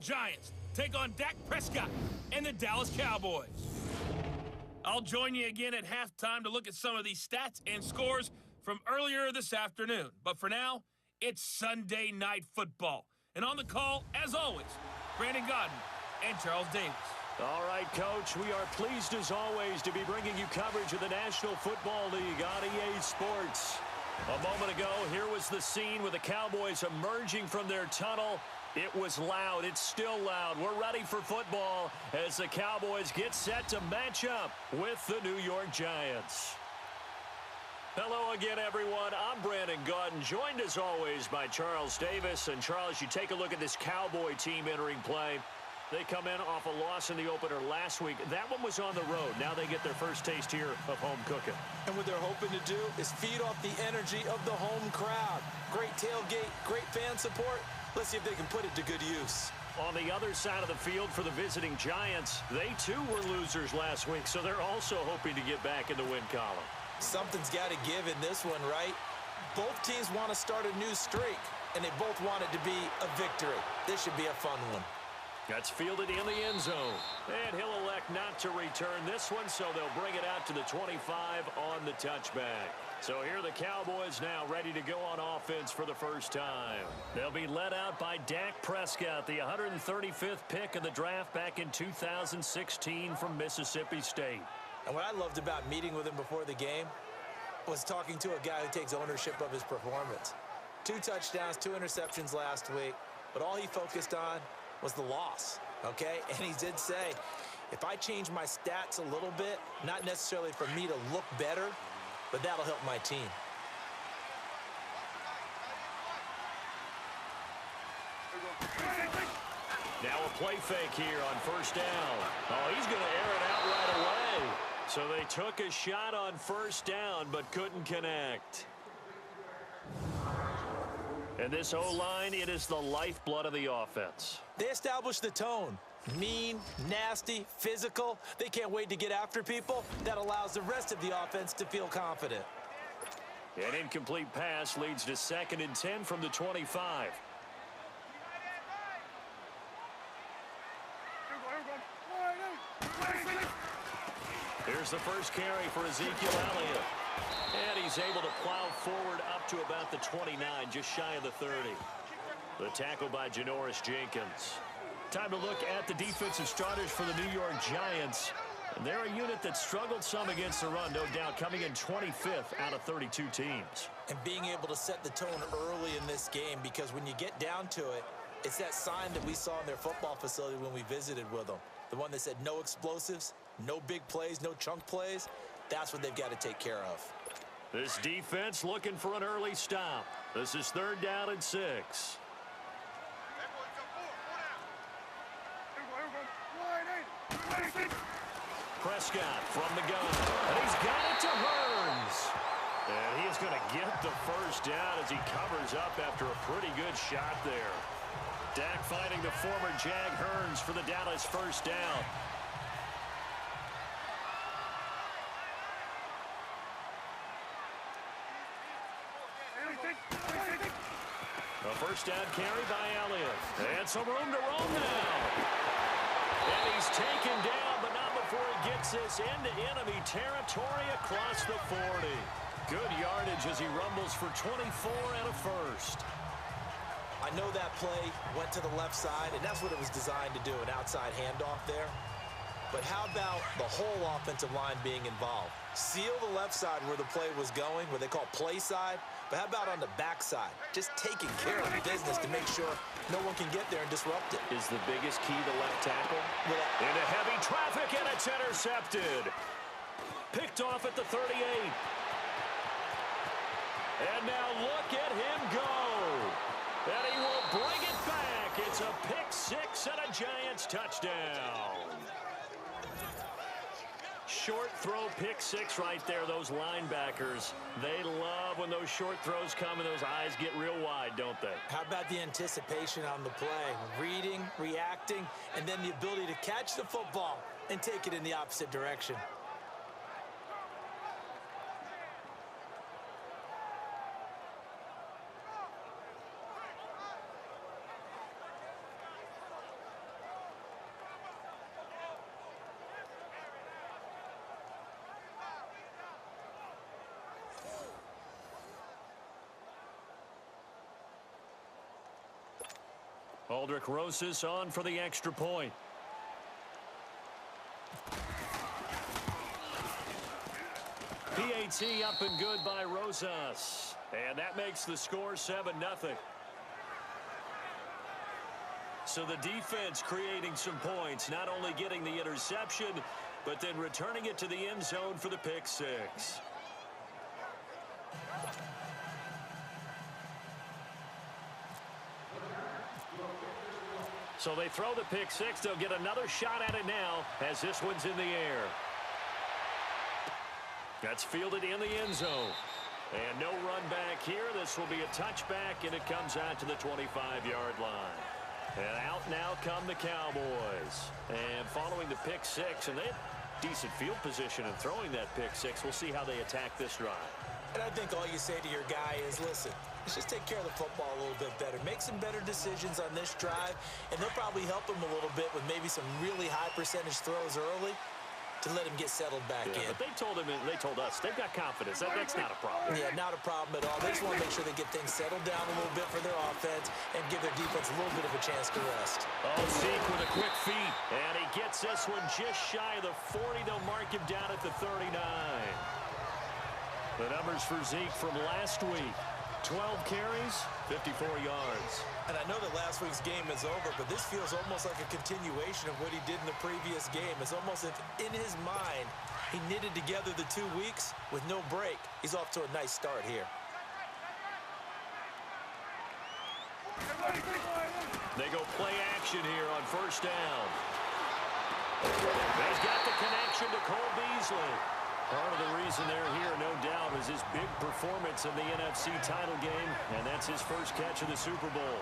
Giants take on Dak Prescott and the Dallas Cowboys. I'll join you again at halftime to look at some of these stats and scores from earlier this afternoon. But for now, it's Sunday Night Football. And on the call, as always, Brandon Godden and Charles Davis. All right, Coach, we are pleased as always to be bringing you coverage of the National Football League on EA Sports. A moment ago, here was the scene with the Cowboys emerging from their tunnel. It was loud. It's still loud. We're ready for football as the Cowboys get set to match up with the New York Giants. Hello again, everyone. I'm Brandon Godden, joined as always by Charles Davis. And Charles, you take a look at this Cowboy team entering play. They come in off a loss in the opener last week. That one was on the road. Now they get their first taste here of home cooking. And what they're hoping to do is feed off the energy of the home crowd. Great tailgate, great fan support. Let's see if they can put it to good use. On the other side of the field for the visiting Giants, they too were losers last week, so they're also hoping to get back in the win column. Something's got to give in this one, right? Both teams want to start a new streak, and they both want it to be a victory. This should be a fun one. That's fielded in the end zone. And he'll elect not to return this one, so they'll bring it out to the 25 on the touchback. So here are the Cowboys now ready to go on offense for the first time. They'll be led out by Dak Prescott, the 135th pick of the draft back in 2016 from Mississippi State. And what I loved about meeting with him before the game was talking to a guy who takes ownership of his performance. 2 touchdowns, 2 interceptions last week, but all he focused on was the loss, okay? And he did say, if I change my stats a little bit, not necessarily for me to look better, but that'll help my team. Now a play fake here on first down. Oh, he's going to air it out right away. So they took a shot on first down, but couldn't connect. And this O-line, it is the lifeblood of the offense. They established the tone. Mean, nasty, physical. They can't wait to get after people. That allows the rest of the offense to feel confident. An incomplete pass leads to 2nd and 10 from the 25. Here's the first carry for Ezekiel Elliott. And he's able to plow forward up to about the 29, just shy of the 30. The tackle by Janoris Jenkins. Time to look at the defensive starters for the New York Giants. And they're a unit that struggled some against the run, no doubt, coming in 25th out of 32 teams. And being able to set the tone early in this game, because when you get down to it, it's that sign that we saw in their football facility when we visited with them. The one that said no explosives, no big plays, no chunk plays. That's what they've got to take care of. This defense looking for an early stop. This is 3rd down and 6. Prescott from the gun, and he's got it to Hearns. And he is going to get the first down as he covers up after a pretty good shot there. Dak finding the former Jag Hearns for the Dallas first down. A first down carry by Elliott. And some room to roam now. And he's taken down, but not before he gets this into enemy territory across the 40. Good yardage as he rumbles for 24 and a first. I know that play went to the left side, and that's what it was designed to do, an outside handoff there. But how about the whole offensive line being involved? Seal the left side where the play was going, what they call play side. But how about on the backside? Just taking care of business to make sure no one can get there and disrupt it. Is the biggest key the left tackle? Into heavy traffic, and it's intercepted. Picked off at the 38. And now look at him go. And he will bring it back. It's a pick 6 and a Giants touchdown. Short throw pick 6 right there. Those linebackers, they love when those short throws come and those eyes get real wide, don't they? How about the anticipation on the play? Reading, reacting, and then the ability to catch the football and take it in the opposite direction. Aldrich Rosas on for the extra point. PAT up and good by Rosas. And that makes the score 7-0. So the defense creating some points, not only getting the interception, but then returning it to the end zone for the pick six. So they throw the pick six. They'll get another shot at it now as this one's in the air. That's fielded in the end zone. And no run back here. This will be a touchback, and it comes out to the 25-yard line. And out now come the Cowboys. And following the pick six, and they have decent field position in throwing that pick six. We'll see how they attack this drive. And I think all you say to your guy is, listen, let's just take care of the football a little bit better. Make some better decisions on this drive, and they'll probably help him a little bit with maybe some really high percentage throws early to let him get settled back in. But they told us they've got confidence. That's not a problem. Yeah, not a problem at all. They just want to make sure they get things settled down a little bit for their offense and give their defense a little bit of a chance to rest. Oh, Zeke with a quick feed. And he gets this one just shy of the 40. They'll mark him down at the 39. The numbers for Zeke from last week. 12 carries, 54 yards. And I know that last week's game is over, but this feels almost like a continuation of what he did in the previous game. It's almost as if in his mind, he knitted together the 2 weeks with no break. He's off to a nice start here. They go play action here on first down. He's got the connection to Cole Beasley. Part of the reason they're here, no doubt, is his big performance in the NFC title game, and that's his first catch of the Super Bowl.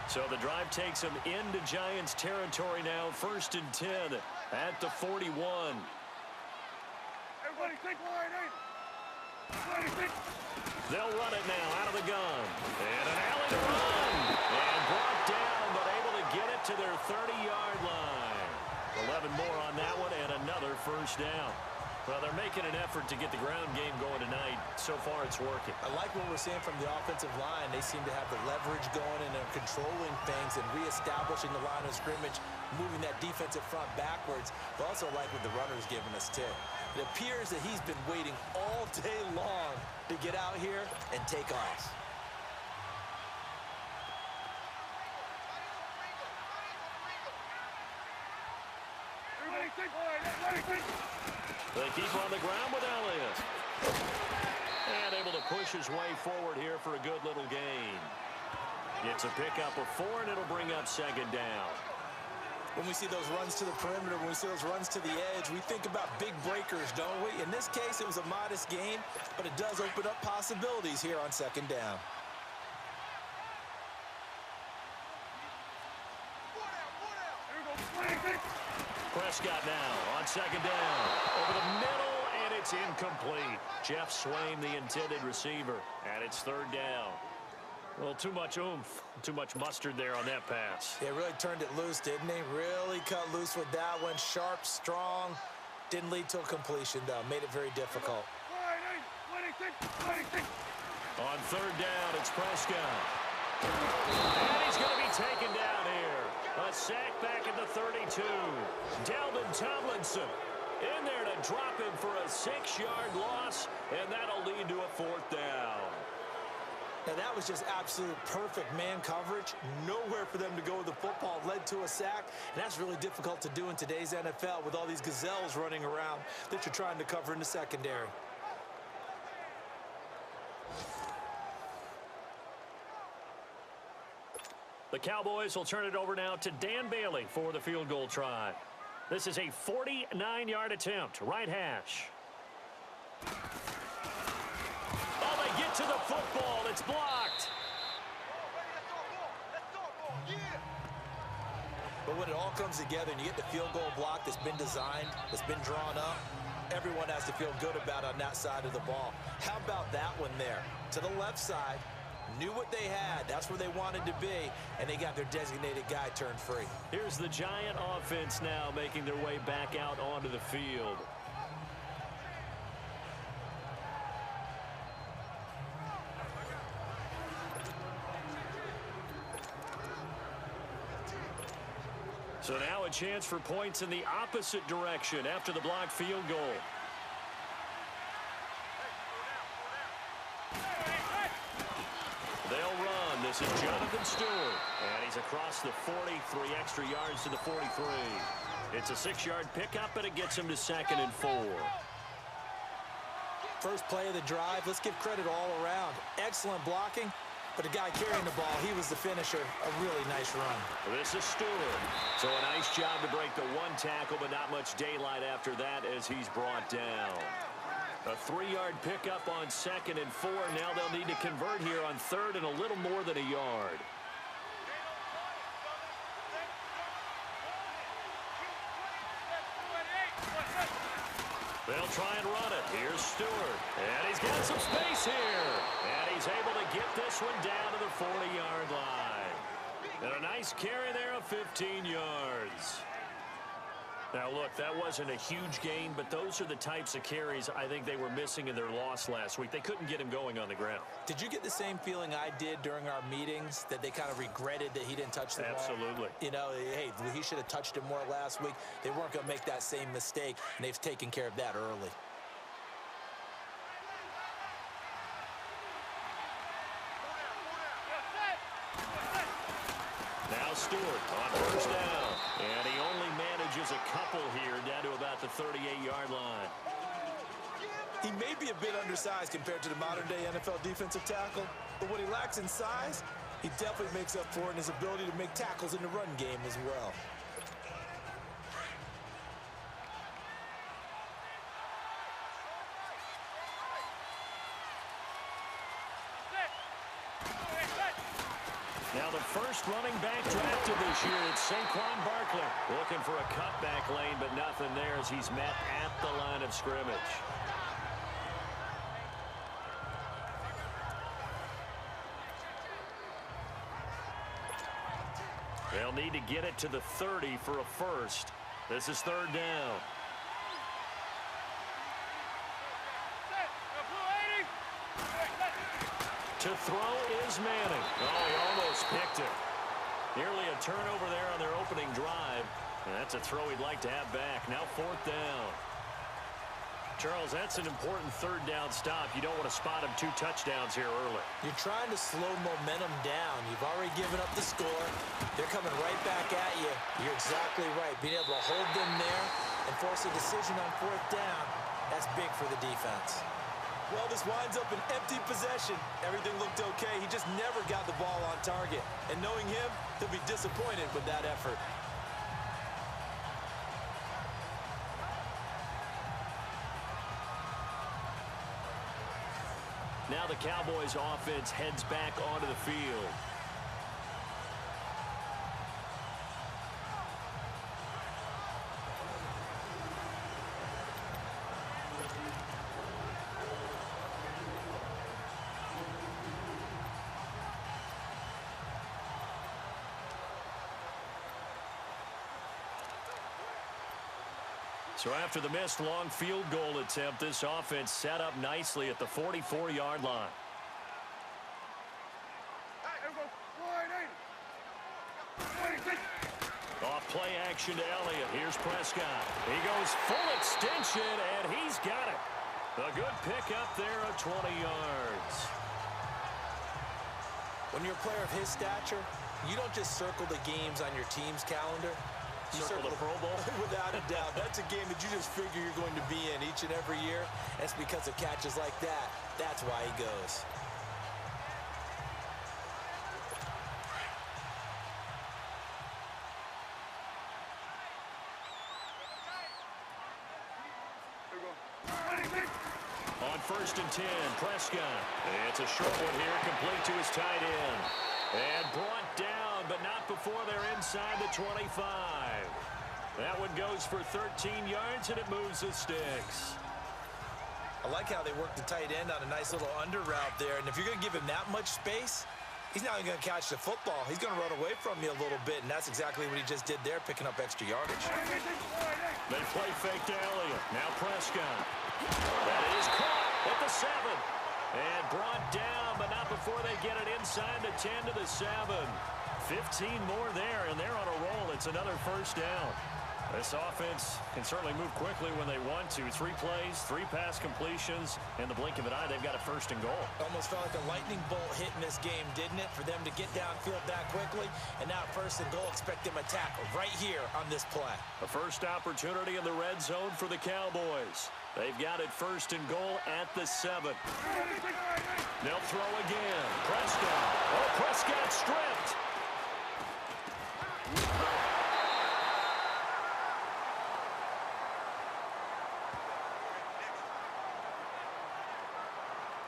So the drive takes him into Giants territory now, 1st and 10 at the 41. Everybody take line 8. They'll run it now out of the gun. And an alley to run. And brought down, but able to get it to their 30-yard line. 11 more on that one and another first down. Well, they're making an effort to get the ground game going tonight. So far, it's working. I like what we're seeing from the offensive line. They seem to have the leverage going and they're controlling things and reestablishing the line of scrimmage, moving that defensive front backwards. But also like what the runner's giving us, too. It appears that he's been waiting all day long to get out here and take off. They keep on the ground with Elliott. And able to push his way forward here for a good little gain. It's a pickup of 4, and it'll bring up 2nd down. When we see those runs to the perimeter, when we see those runs to the edge, we think about big breakers, don't we? In this case, it was a modest gain, but it does open up possibilities here on 2nd down. Prescott now on 2nd down. Over the middle, and it's incomplete. Jeff Swain, the intended receiver, and it's 3rd down. Well, too much oomph, too much mustard there on that pass. Yeah, really turned it loose, didn't he? Really cut loose with that one. Sharp, strong. Didn't lead to a completion, though. Made it very difficult. On 3rd down, it's Prescott. And he's going to be taken down here. A sack back at the 32. Dalvin Tomlinson in there to drop him for a 6-yard loss, and that'll lead to a 4th down. Now, that was just absolute perfect man coverage. Nowhere for them to go with the football. Led to a sack, and that's really difficult to do in today's NFL with all these gazelles running around that you're trying to cover in the secondary. The Cowboys will turn it over now to Dan Bailey for the field goal try. This is a 49-yard attempt, right hash. Oh, they get to the football. It's blocked. But when it all comes together and you get the field goal block that's been designed, that's been drawn up, everyone has to feel good about on that side of the ball. How about that one there? To the left side. Knew what they had. That's where they wanted to be, and they got their designated guy turned free. Here's the Giant offense now making their way back out onto the field. So now a chance for points in the opposite direction after the blocked field goal. They'll run. This is Jonathan Stewart. And he's across the 40, 3 extra yards to the 43. It's a 6-yard pickup, and it gets him to 2nd and 4. First play of the drive, let's give credit all around. Excellent blocking, but the guy carrying the ball, he was the finisher. A really nice run. This is Stewart. So a nice job to break the 1 tackle, but not much daylight after that as he's brought down. A 3-yard pickup on 2nd and 4. Now they'll need to convert here on 3rd and a little more than a yard. They'll try and run it. Here's Stewart. And he's got some space here. And he's able to get this one down to the 40-yard line. And a nice carry there of 15 yards. Now, look, that wasn't a huge gain, but those are the types of carries I think they were missing in their loss last week. They couldn't get him going on the ground. Did you get the same feeling I did during our meetings, that they kind of regretted that he didn't touch the ball? Absolutely. You know, hey, he should have touched it more last week. They weren't going to make that same mistake, and they've taken care of that early. Now Stewart on 1st down. And he only manages a couple here down to about the 38-yard line. He may be a bit undersized compared to the modern-day NFL defensive tackle, but what he lacks in size, he definitely makes up for it in his ability to make tackles in the run game as well. Now the first running back drafted this year, it's Saquon Barkley. Looking for a cutback lane, but nothing there as he's met at the line of scrimmage. They'll need to get it to the 30 for a first. This is 3rd down. To throw is Manning. Oh, he almost picked it. Nearly a turnover there on their opening drive. And that's a throw he'd like to have back. Now 4th down. Charles, that's an important 3rd down stop. You don't want to spot him 2 touchdowns here early. You're trying to slow momentum down. You've already given up the score. They're coming right back at you. You're exactly right. Being able to hold them there and force a decision on 4th down, that's big for the defense. Well, this winds up an empty possession. Everything looked okay. He just never got the ball on target. And knowing him, he'll be disappointed with that effort. Now the Cowboys offense heads back onto the field. So after the missed long field goal attempt, this offense set up nicely at the 44-yard line. Off play action to Elliott. Here's Prescott. He goes full extension, and he's got it. A good pickup there of 20 yards. When you're a player of his stature, you don't just circle the games on your team's calendar. You circle the Pro Bowl? Without a doubt. That's a game that you just figure you're going to be in each and every year. That's because of catches like that. That's why he goes. On 1st and 10, Prescott. It's a short one here, complete to his tight end. And brought down, but not before they're inside the 25. That one goes for 13 yards, and it moves the sticks. I like how they work the tight end on a nice little under route there. And if you're going to give him that much space, he's not even going to catch the football. He's going to run away from you a little bit, and that's exactly what he just did there, picking up extra yardage. They play fake to Elliott. Now Prescott. That is caught at the 7. And brought down, but not before they get it inside the 10 to the 7. 15 more there, and they're on a roll. It's another first down. This offense can certainly move quickly when they want to. 3 plays, 3 pass completions. In the blink of an eye, they've got a first and goal. Almost felt like a lightning bolt hit in this game, didn't it? For them to get downfield that quickly. And now first and goal, expect them to tackle right here on this play. A first opportunity in the red zone for the Cowboys. They've got it first and goal at the 7. They'll throw again. Prescott. Oh, Prescott stripped.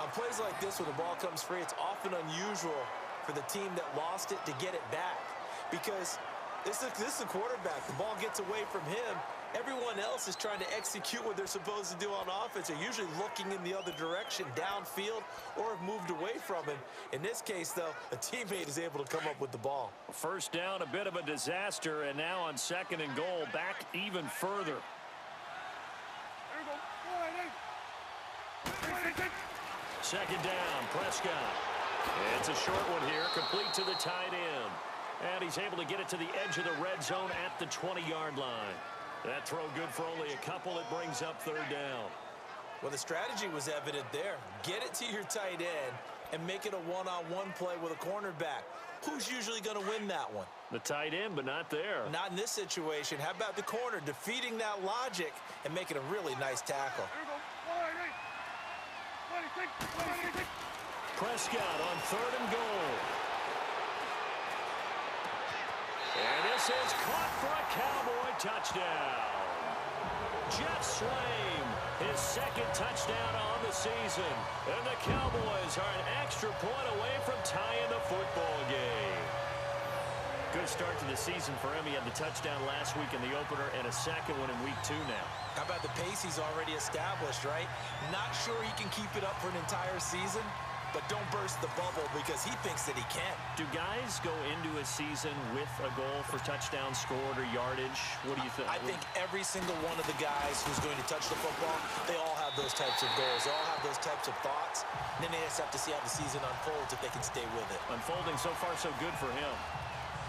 On plays like this where the ball comes free, it's often unusual for the team that lost it to get it back. Because this is a quarterback. The ball gets away from him. Everyone else is trying to execute what they're supposed to do on offense. They're usually looking in the other direction, downfield, or have moved away from him. In this case, though, a teammate is able to come up with the ball. First down, a bit of a disaster, and now on second and goal, back even further. Second down, Prescott. It's a short one here, complete to the tight end. And he's able to get it to the edge of the red zone at the 20-yard line. That throw good for only a couple. It brings up third down. Well, the strategy was evident there. Get it to your tight end and make it a one-on-one play with a cornerback. Who's usually going to win that one? The tight end, but not there. Not in this situation. How about the corner defeating that logic and making a really nice tackle? Prescott on third and goal. And this is caught for a Cowboy touchdown. Jeff Swaim, his second touchdown on the season. And the Cowboys are an extra point away from tying the football game. Good start to the season for him. He had the touchdown last week in the opener and a second one in week 2 now. How about the pace he's already established, right? Not sure he can keep it up for an entire season, but don't burst the bubble because he thinks that he can. Do guys go into a season with a goal for touchdown scored or yardage? What do you think? I think every single one of the guys who's going to touch the football, they all have those types of goals. They all have those types of thoughts. And then they just have to see how the season unfolds if they can stay with it. Unfolding so far so good for him.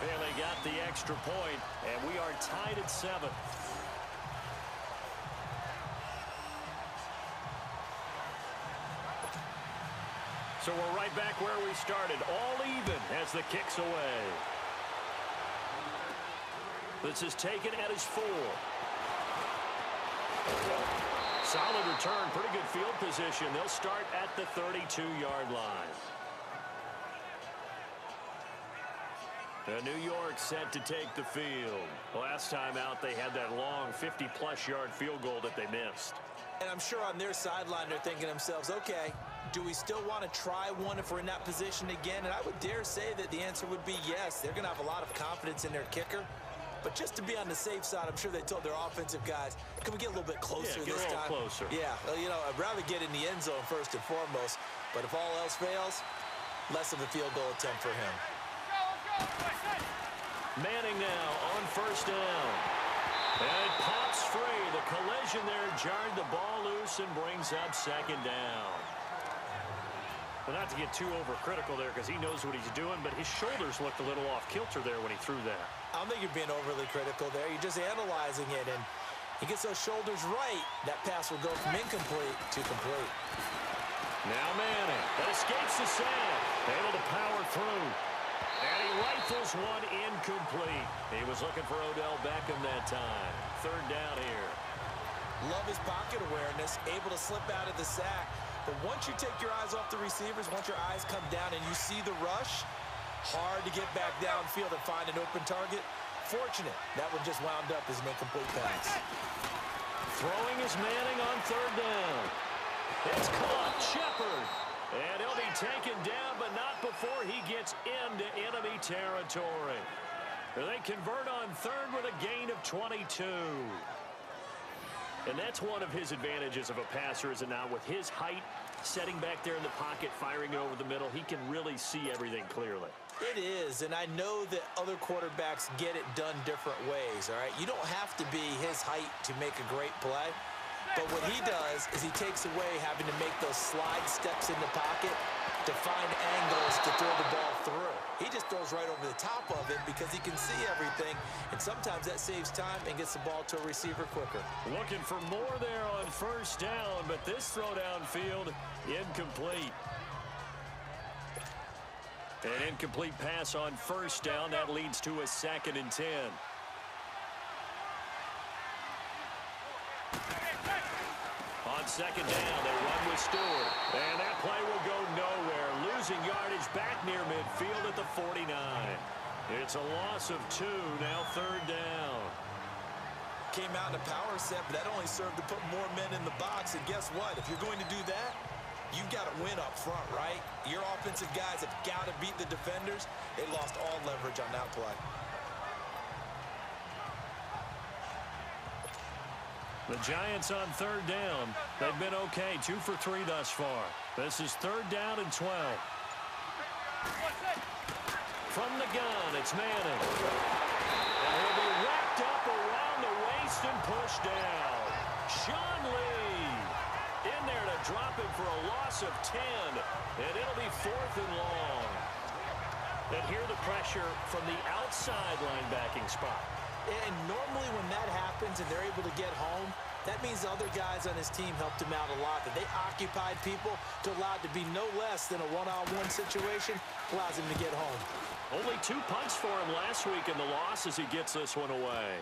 And they got the extra point, and we are tied at 7. So we're right back where we started, all even as the kick's away. This is taken at his 4. Solid return, pretty good field position. They'll start at the 32-yard line. New York set to take the field. Last time out, they had that long 50-plus yard field goal that they missed. And I'm sure on their sideline, they're thinking to themselves, okay, do we still want to try one if we're in that position again? And I would dare say that the answer would be yes. They're going to have a lot of confidence in their kicker. But just to be on the safe side, I'm sure they told their offensive guys, can we get a little bit closer this time? Yeah, get a little closer. Yeah, well, you know, I'd rather get in the end zone first and foremost. But if all else fails, less of a field goal attempt for him. Manning now on first down. And it pops free. The collision there jarred the ball loose and brings up second down. Well, not to get too overcritical there because he knows what he's doing, but his shoulders looked a little off kilter there when he threw that. I don't think you're being overly critical there. You're just analyzing it, and he gets those shoulders right. That pass will go from incomplete to complete. Now Manning. That escapes the sack. Able to power through. And he rifles one incomplete. He was looking for Odell Beckham that time. Third down here. Love his pocket awareness, able to slip out of the sack. But once you take your eyes off the receivers, once your eyes come down and you see the rush, hard to get back downfield and find an open target. Fortunate, that one just wound up as an incomplete pass. Throwing is Manning on third down. It's caught, Shepard. And he'll be taken down, but not before he gets into enemy territory. They convert on third with a gain of 22. And that's one of his advantages of a passer, is it not? With his height, setting back there in the pocket, firing it over the middle, he can really see everything clearly. It is, and I know that other quarterbacks get it done different ways, all right? You don't have to be his height to make a great play. But what he does is he takes away having to make those slide steps in the pocket to find angles to throw the ball through. He just throws goes right over the top of it because he can see everything, and sometimes that saves time and gets the ball to a receiver quicker. Looking for more there on first down, but this throw downfield, incomplete. An incomplete pass on first down. That leads to a 2nd and 10. On 2nd down, they run with Stewart. And that play will go nowhere. Losing yardage back near midfield at the 49. It's a loss of 2, now 3rd down. Came out in a power set, but that only served to put more men in the box. And guess what? If you're going to do that, you've got to win up front, right? Your offensive guys have got to beat the defenders. They lost all leverage on that play. The Giants on 3rd down. They've been okay, 2 for 3 thus far. This is 3rd down and 12. From the gun, it's Manning. And he'll be wrapped up around the waist and pushed down. Sean Lee in there to drop him for a loss of 10. And it'll be 4th and long. And here the pressure from the outside linebacking spot. And normally when that happens and they're able to get home, that means other guys on his team helped him out a lot. That they occupied people to allow it to be no less than a one-on-one situation, allows him to get home. Only 2 punts for him last week in the loss as he gets this one away.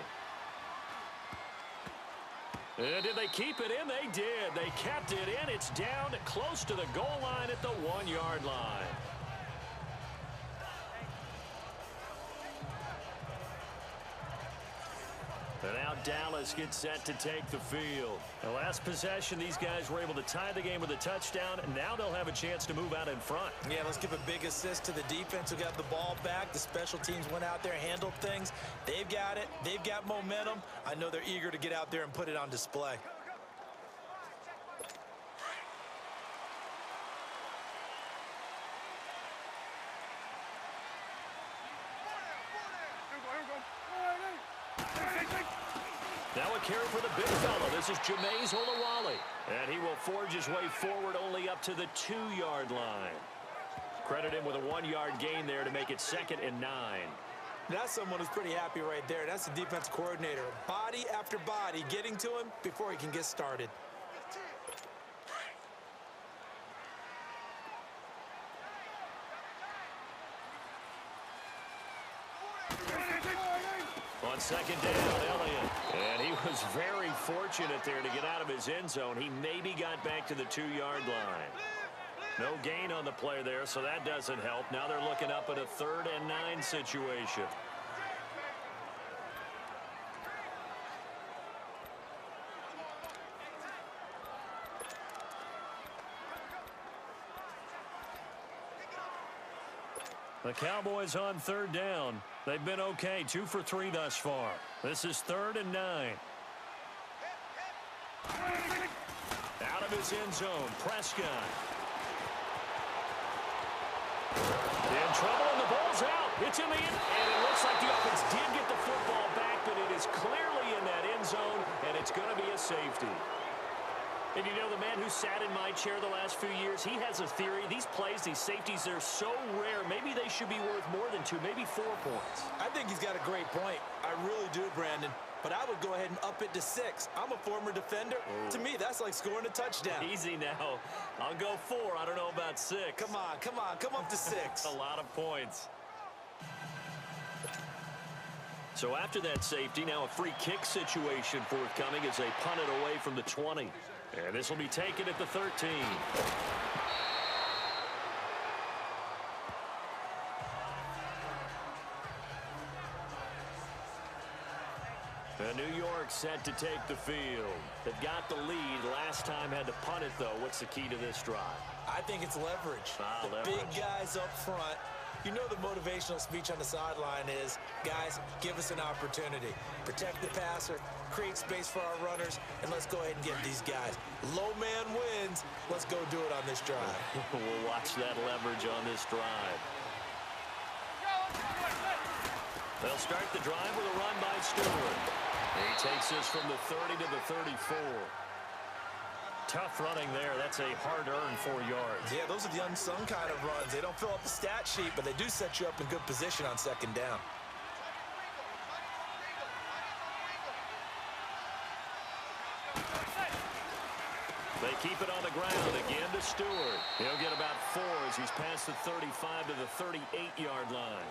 And did they keep it in? They did. They kept it in. It's down close to the goal line at the 1-yard line. And now Dallas gets set to take the field. The last possession, these guys were able to tie the game with a touchdown, and now they'll have a chance to move out in front. Yeah, let's give a big assist to the defense who got the ball back. The special teams went out there, handled things. They've got it. They've got momentum. I know they're eager to get out there and put it on display. Now a carry for the big fella. This is Jameis Olawale. And he will forge his way forward only up to the 2-yard line. Credit him with a 1-yard gain there to make it 2nd and 9. That's someone who's pretty happy right there. That's the defense coordinator. Body after body getting to him before he can get started. On 2nd down, Elliott. And he was very fortunate there to get out of his end zone. He maybe got back to the 2-yard line. No gain on the play there, so that doesn't help. Now they're looking up at a 3rd and 9 situation. The Cowboys on 3rd down. They've been okay, 2 for 3 thus far. This is 3rd and 9. Out of his end zone, Prescott. In trouble, and the ball's out. It's in the end, and it looks like the offense did get the football back, but it is clearly in that end zone, and it's going to be a safety. And you know, the man who sat in my chair the last few years, he has a theory. These plays, these safeties, they're so rare. Maybe they should be worth more than 2, maybe 4 points. I think he's got a great point. I really do, Brandon. But I would go ahead and up it to 6. I'm a former defender. Oh. To me, that's like scoring a touchdown. Easy now. I'll go 4. I don't know about 6. Come on, come on. Come up to 6. A lot of points. So after that safety, now a free kick situation forthcoming as they punt it away from the 20. And this will be taken at the 13. And New York set to take the field. They've got the lead. Last time had to punt it, though. What's the key to this drive? I think it's leverage. Leverage. Big guys up front. You know the motivational speech on the sideline is, guys, give us an opportunity. Protect the passer, create space for our runners, and let's go ahead and get these guys. Low man wins. Let's go do it on this drive. We'll watch that leverage on this drive. They'll start the drive with a run by Stewart. He takes this from the 30 to the 34. Tough running there. That's a hard-earned 4 yards. Yeah, those are the unsung kind of runs. They don't fill up the stat sheet, but they do set you up in good position on second down. They keep it on the ground again to Stewart. He'll get about 4 as he's past the 35 to the 38-yard line.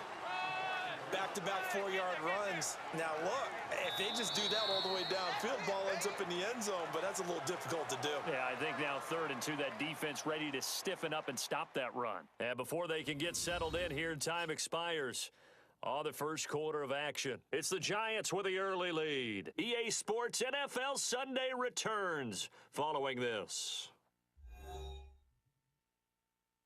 Back-to-back 4-yard runs. Now, look, if they just do that all the way downfield, ball ends up in the end zone, but that's a little difficult to do. Yeah, I think now 3rd and 2, that defense ready to stiffen up and stop that run. And before they can get settled in here, time expires on the first quarter of action. It's the Giants with the early lead. EA Sports NFL Sunday returns following this.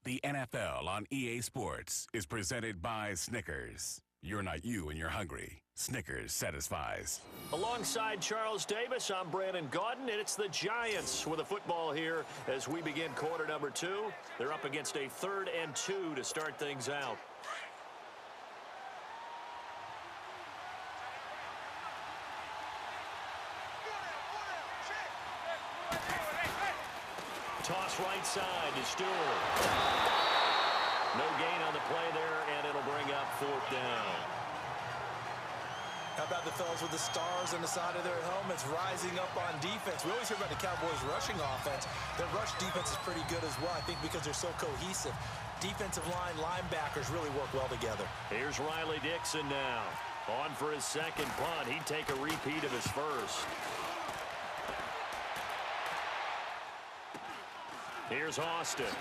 The NFL on EA Sports is presented by Snickers. You're not you and you're hungry. Snickers satisfies. Alongside Charles Davis, I'm Brandon Gaudin, and it's the Giants with the football here as we begin quarter number 2. They're up against a 3rd and 2 to start things out. Toss right side to Stewart. No gain on the play there, and it'll bring up 4th down. How about the fellas with the stars on the side of their helmets rising up on defense? We always hear about the Cowboys' rushing offense. Their rush defense is pretty good as well, I think, because they're so cohesive. Defensive line, linebackers really work well together. Here's Riley Dixon now. On for his second punt. He'd take a repeat of his first. Here's Austin.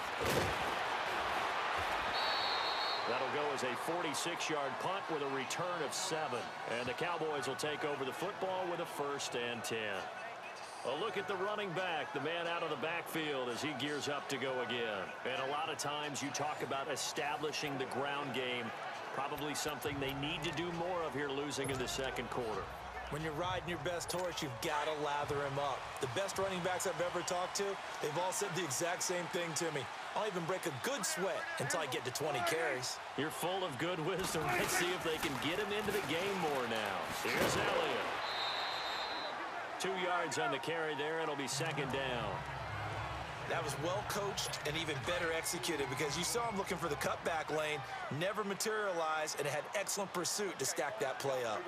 That'll go as a 46-yard punt with a return of 7. And the Cowboys will take over the football with a 1st and 10. A look at the running back, the man out of the backfield as he gears up to go again. And a lot of times you talk about establishing the ground game, probably something they need to do more of here losing in the second quarter. When you're riding your best horse, you've got to lather him up. The best running backs I've ever talked to, they've all said the exact same thing to me. I'll even break a good sweat until I get to 20 carries. You're full of good wisdom. Let's see if they can get him into the game more now. Here's Elliott. 2 yards on the carry there. It'll be second down. That was well coached and even better executed because you saw him looking for the cutback lane, never materialized, and had excellent pursuit to stack that play up.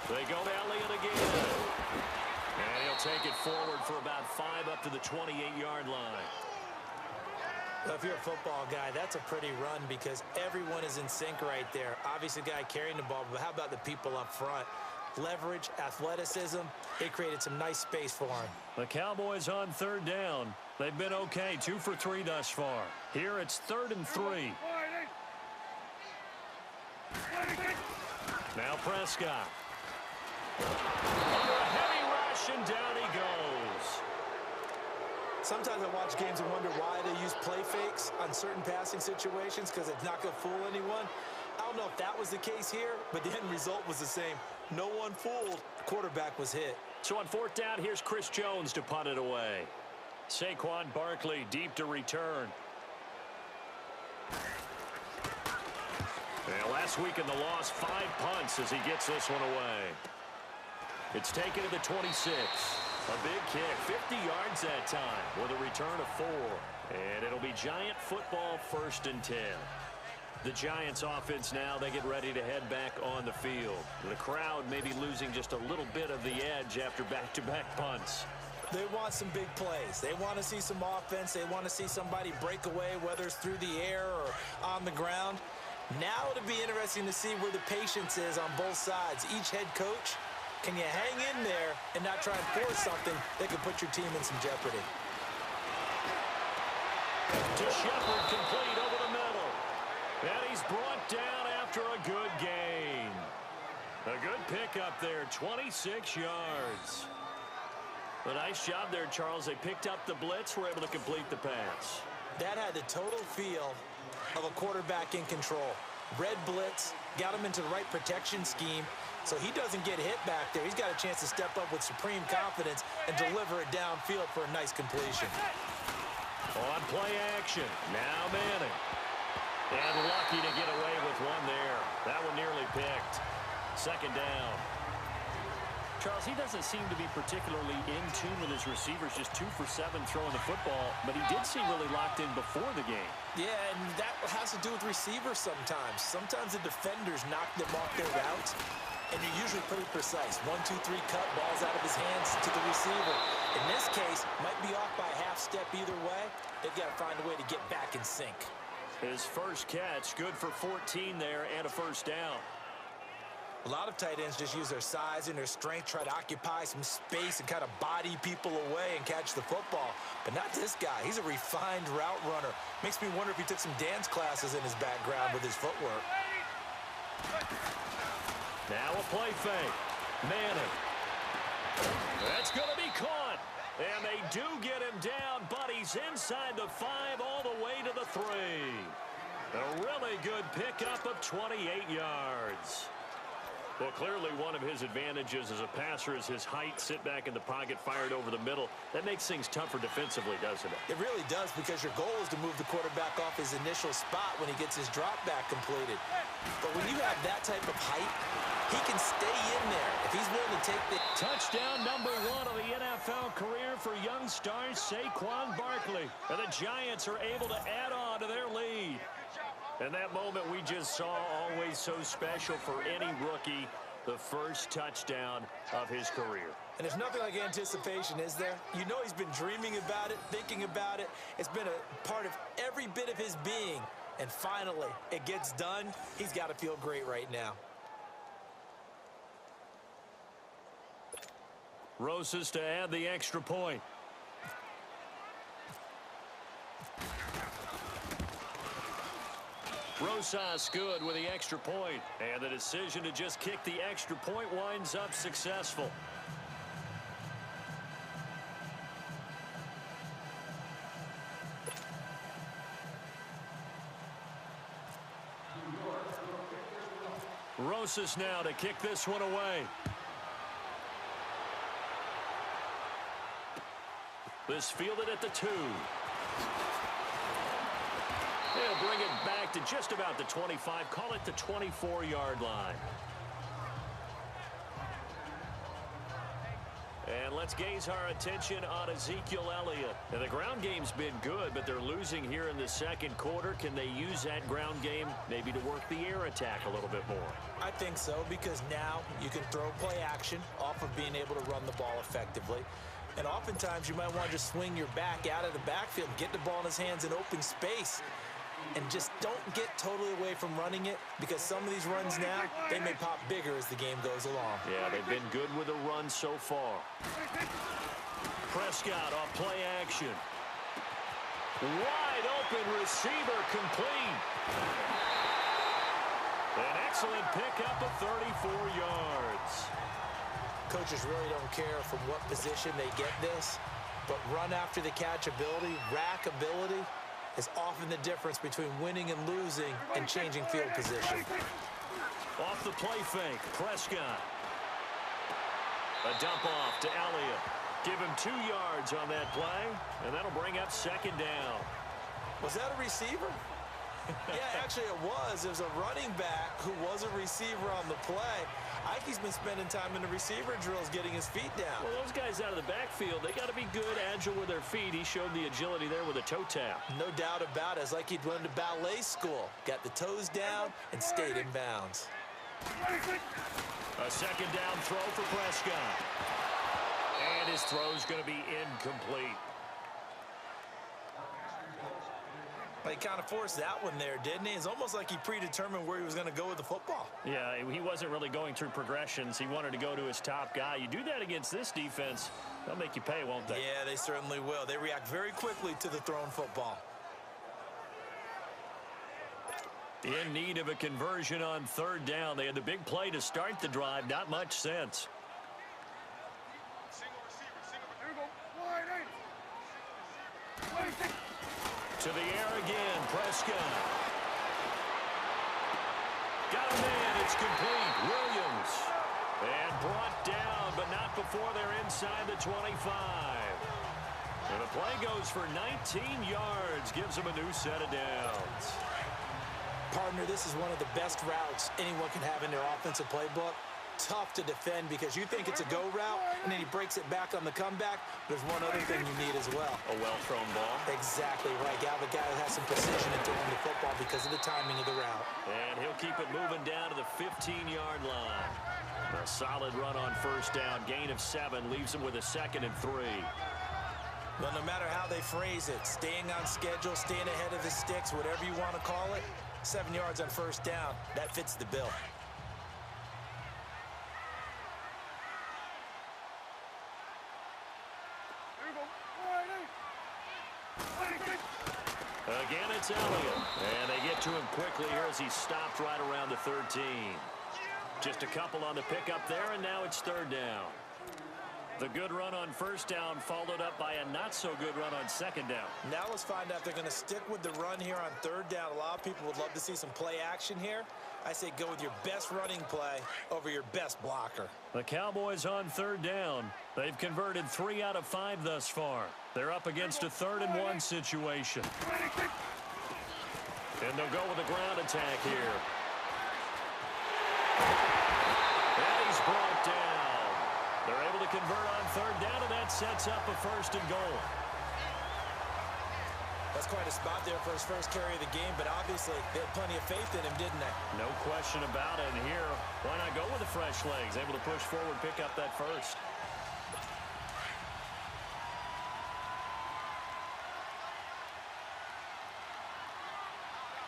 They go to Elliott again. And he'll take it forward for about 5 up to the 28-yard line. Well, if you're a football guy, that's a pretty run because everyone is in sync right there. Obviously, the guy carrying the ball, but how about the people up front? Leverage, athleticism, it created some nice space for him. The Cowboys on 3rd down. They've been okay, 2 for 3 thus far. Here it's 3rd and 3. Now Prescott. Under a heavy rush, and down he goes. Sometimes I watch games and wonder why they use play fakes on certain passing situations because it's not going to fool anyone. I don't know if that was the case here, but the end result was the same. No one fooled. The quarterback was hit. So on 4th down, here's Chris Jones to punt it away. Saquon Barkley deep to return. Well, last week in the loss, 5 punts as he gets this one away. It's taken to the 26. A big kick, 50 yards that time with a return of 4. And it'll be Giant football 1st and 10. The Giants offense now, they get ready to head back on the field. The crowd may be losing just a little bit of the edge after back-to-back punts. They want some big plays. They want to see some offense. They want to see somebody break away, whether it's through the air or on the ground. Now it'll be interesting to see where the patience is on both sides. Each head coach, can you hang in there and not try and force something that could put your team in some jeopardy? To Shepard, complete over the middle. And he's brought down after a good gain. A good pickup there, 26 yards. A nice job there, Charles. They picked up the blitz, were able to complete the pass. That had the total feel of a quarterback in control. Red blitz, got him into the right protection scheme, so he doesn't get hit back there. He's got a chance to step up with supreme confidence and deliver it downfield for a nice completion. On play action, now Manning. And lucky to get away with one there. That one nearly picked. Second down. Charles, he doesn't seem to be particularly in tune with his receivers, just 2 for 7 throwing the football, but he did seem really locked in before the game. Yeah, and that has to do with receivers sometimes. Sometimes the defenders knock them off their routes, and you're usually pretty precise. 1, 2, 3 cut, balls out of his hands to the receiver. In this case, might be off by a half step either way. They've got to find a way to get back in sync. His first catch, good for 14 there and a first down. A lot of tight ends just use their size and their strength, try to occupy some space and kind of body people away and catch the football. But not this guy. He's a refined route runner. Makes me wonder if he took some dance classes in his background with his footwork. Now a play fake. Manning. That's going to be caught. And they do get him down, but he's inside the 5 all the way to the 3. A really good pickup of 28 yards. Well, clearly one of his advantages as a passer is his height. Sit back in the pocket, fired over the middle. That makes things tougher defensively, doesn't it? It really does, because your goal is to move the quarterback off his initial spot when he gets his drop back completed. But when you have that type of height, he can stay in there if he's willing to take the... Touchdown number 1 of the NFL career for young star Saquon Barkley. And the Giants are able to add on to their lead. And that moment we just saw, always so special for any rookie, the first touchdown of his career. And there's nothing like anticipation, is there? You know he's been dreaming about it, thinking about it. It's been a part of every bit of his being. And finally, it gets done. He's got to feel great right now. Rosas to add the extra point. Rosas good with the extra point. And the decision to just kick the extra point winds up successful. Rosas now to kick this one away. This fielded at the 2. They'll bring it back to just about the 25. Call it the 24-yard line. And let's gaze our attention on Ezekiel Elliott. And the ground game's been good, but they're losing here in the second quarter. Can they use that ground game maybe to work the air attack a little bit more? I think so, because now you can throw play action off of being able to run the ball effectively. And oftentimes you might want to just swing your back out of the backfield, get the ball in his hands in open space, and just don't get totally away from running it, because some of these runs now, they may pop bigger as the game goes along. Yeah, they've been good with the run so far. Prescott off play action. Wide open receiver complete. An excellent pickup of 34 yards. Coaches really don't care from what position they get this, but run after the catch ability, rack ability, is often the difference between winning and losing and changing field position. Off the play fake, Prescott. A dump off to Elliott. Give him 2 yards on that play, and that'll bring up second down. Was that a receiver? Yeah, actually it was. It was a running back who was a receiver on the play. Ike's been spending time in the receiver drills getting his feet down. Well, those guys out of the backfield, they got to be good, agile with their feet. He showed the agility there with a toe tap. No doubt about it. It's like he'd went to ballet school. Got the toes down and stayed in bounds. A second down throw for Prescott. And his throw's going to be incomplete. He kind of forced that one there, didn't he? It's almost like he predetermined where he was going to go with the football. Yeah, he wasn't really going through progressions. He wanted to go to his top guy. You do that against this defense, they'll make you pay, won't they? Yeah, they certainly will. They react very quickly to the thrown football. In need of a conversion on third down. They had the big play to start the drive. Not much sense. To the air again, Prescott. Got a man, it's complete. Williams. And brought down, but not before they're inside the 25. And the play goes for 19 yards, gives them a new set of downs. Partner, this is one of the best routes anyone can have in their offensive playbook. tough to defend because you think it's a go route, and then he breaks it back on the comeback. There's one other thing you need as well. A well-thrown ball. Exactly right. Got the guy that has some precision in throwing the football because of the timing of the route. And he'll keep it moving down to the 15-yard line. A solid run on first down. Gain of 7 leaves him with a 2nd and 3. Well, no matter how they phrase it, staying on schedule, staying ahead of the sticks, whatever you want to call it, 7 yards on first down, that fits the bill. Again, it's Elliott. And they get to him quickly here as he stopped right around the 13. Just a couple on the pickup there, and now it's 3rd down. The good run on first down followed up by a not-so-good run on 2nd down. Now let's find out if they're going to stick with the run here on 3rd down. A lot of people would love to see some play action here. I say go with your best running play over your best blocker. The Cowboys on 3rd down. They've converted 3 out of 5 thus far. They're up against a 3rd and 1 situation. And they'll go with a ground attack here. And he's brought down. They're able to convert on 3rd down, and that sets up a 1st and goal. That's quite a spot there for his first carry of the game, but obviously they had plenty of faith in him, didn't they? No question about it. And here, why not go with the fresh legs? Able to push forward, pick up that 1st.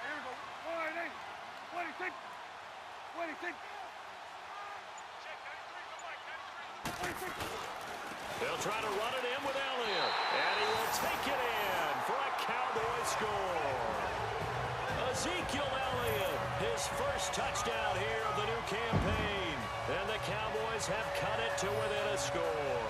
Here we go. 26. 26. They'll try to run it in with Elliott. And he will take it in for a Cowboy score. Ezekiel Elliott, his first touchdown here of the new campaign. And the Cowboys have cut it to within a score.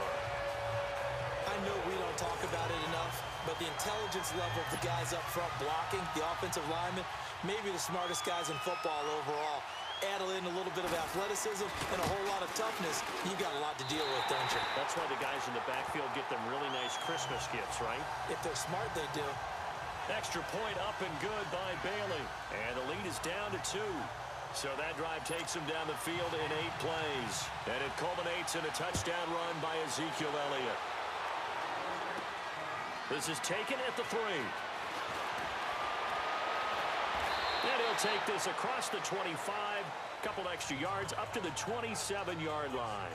I know we don't talk about it enough, but the intelligence level of the guys up front blocking, the offensive linemen, maybe the smartest guys in football overall. Add in a little bit of athleticism and a whole lot of toughness, you got a lot to deal with, don't you? That's why the guys in the backfield get them really nice Christmas gifts, right? If they're smart, they do. Extra point up and good by Bailey. And the lead is down to 2. So that drive takes him down the field in 8 plays. And it culminates in a touchdown run by Ezekiel Elliott. This is taken at the 3. And he'll take this across the 25, couple extra yards up to the 27-yard line.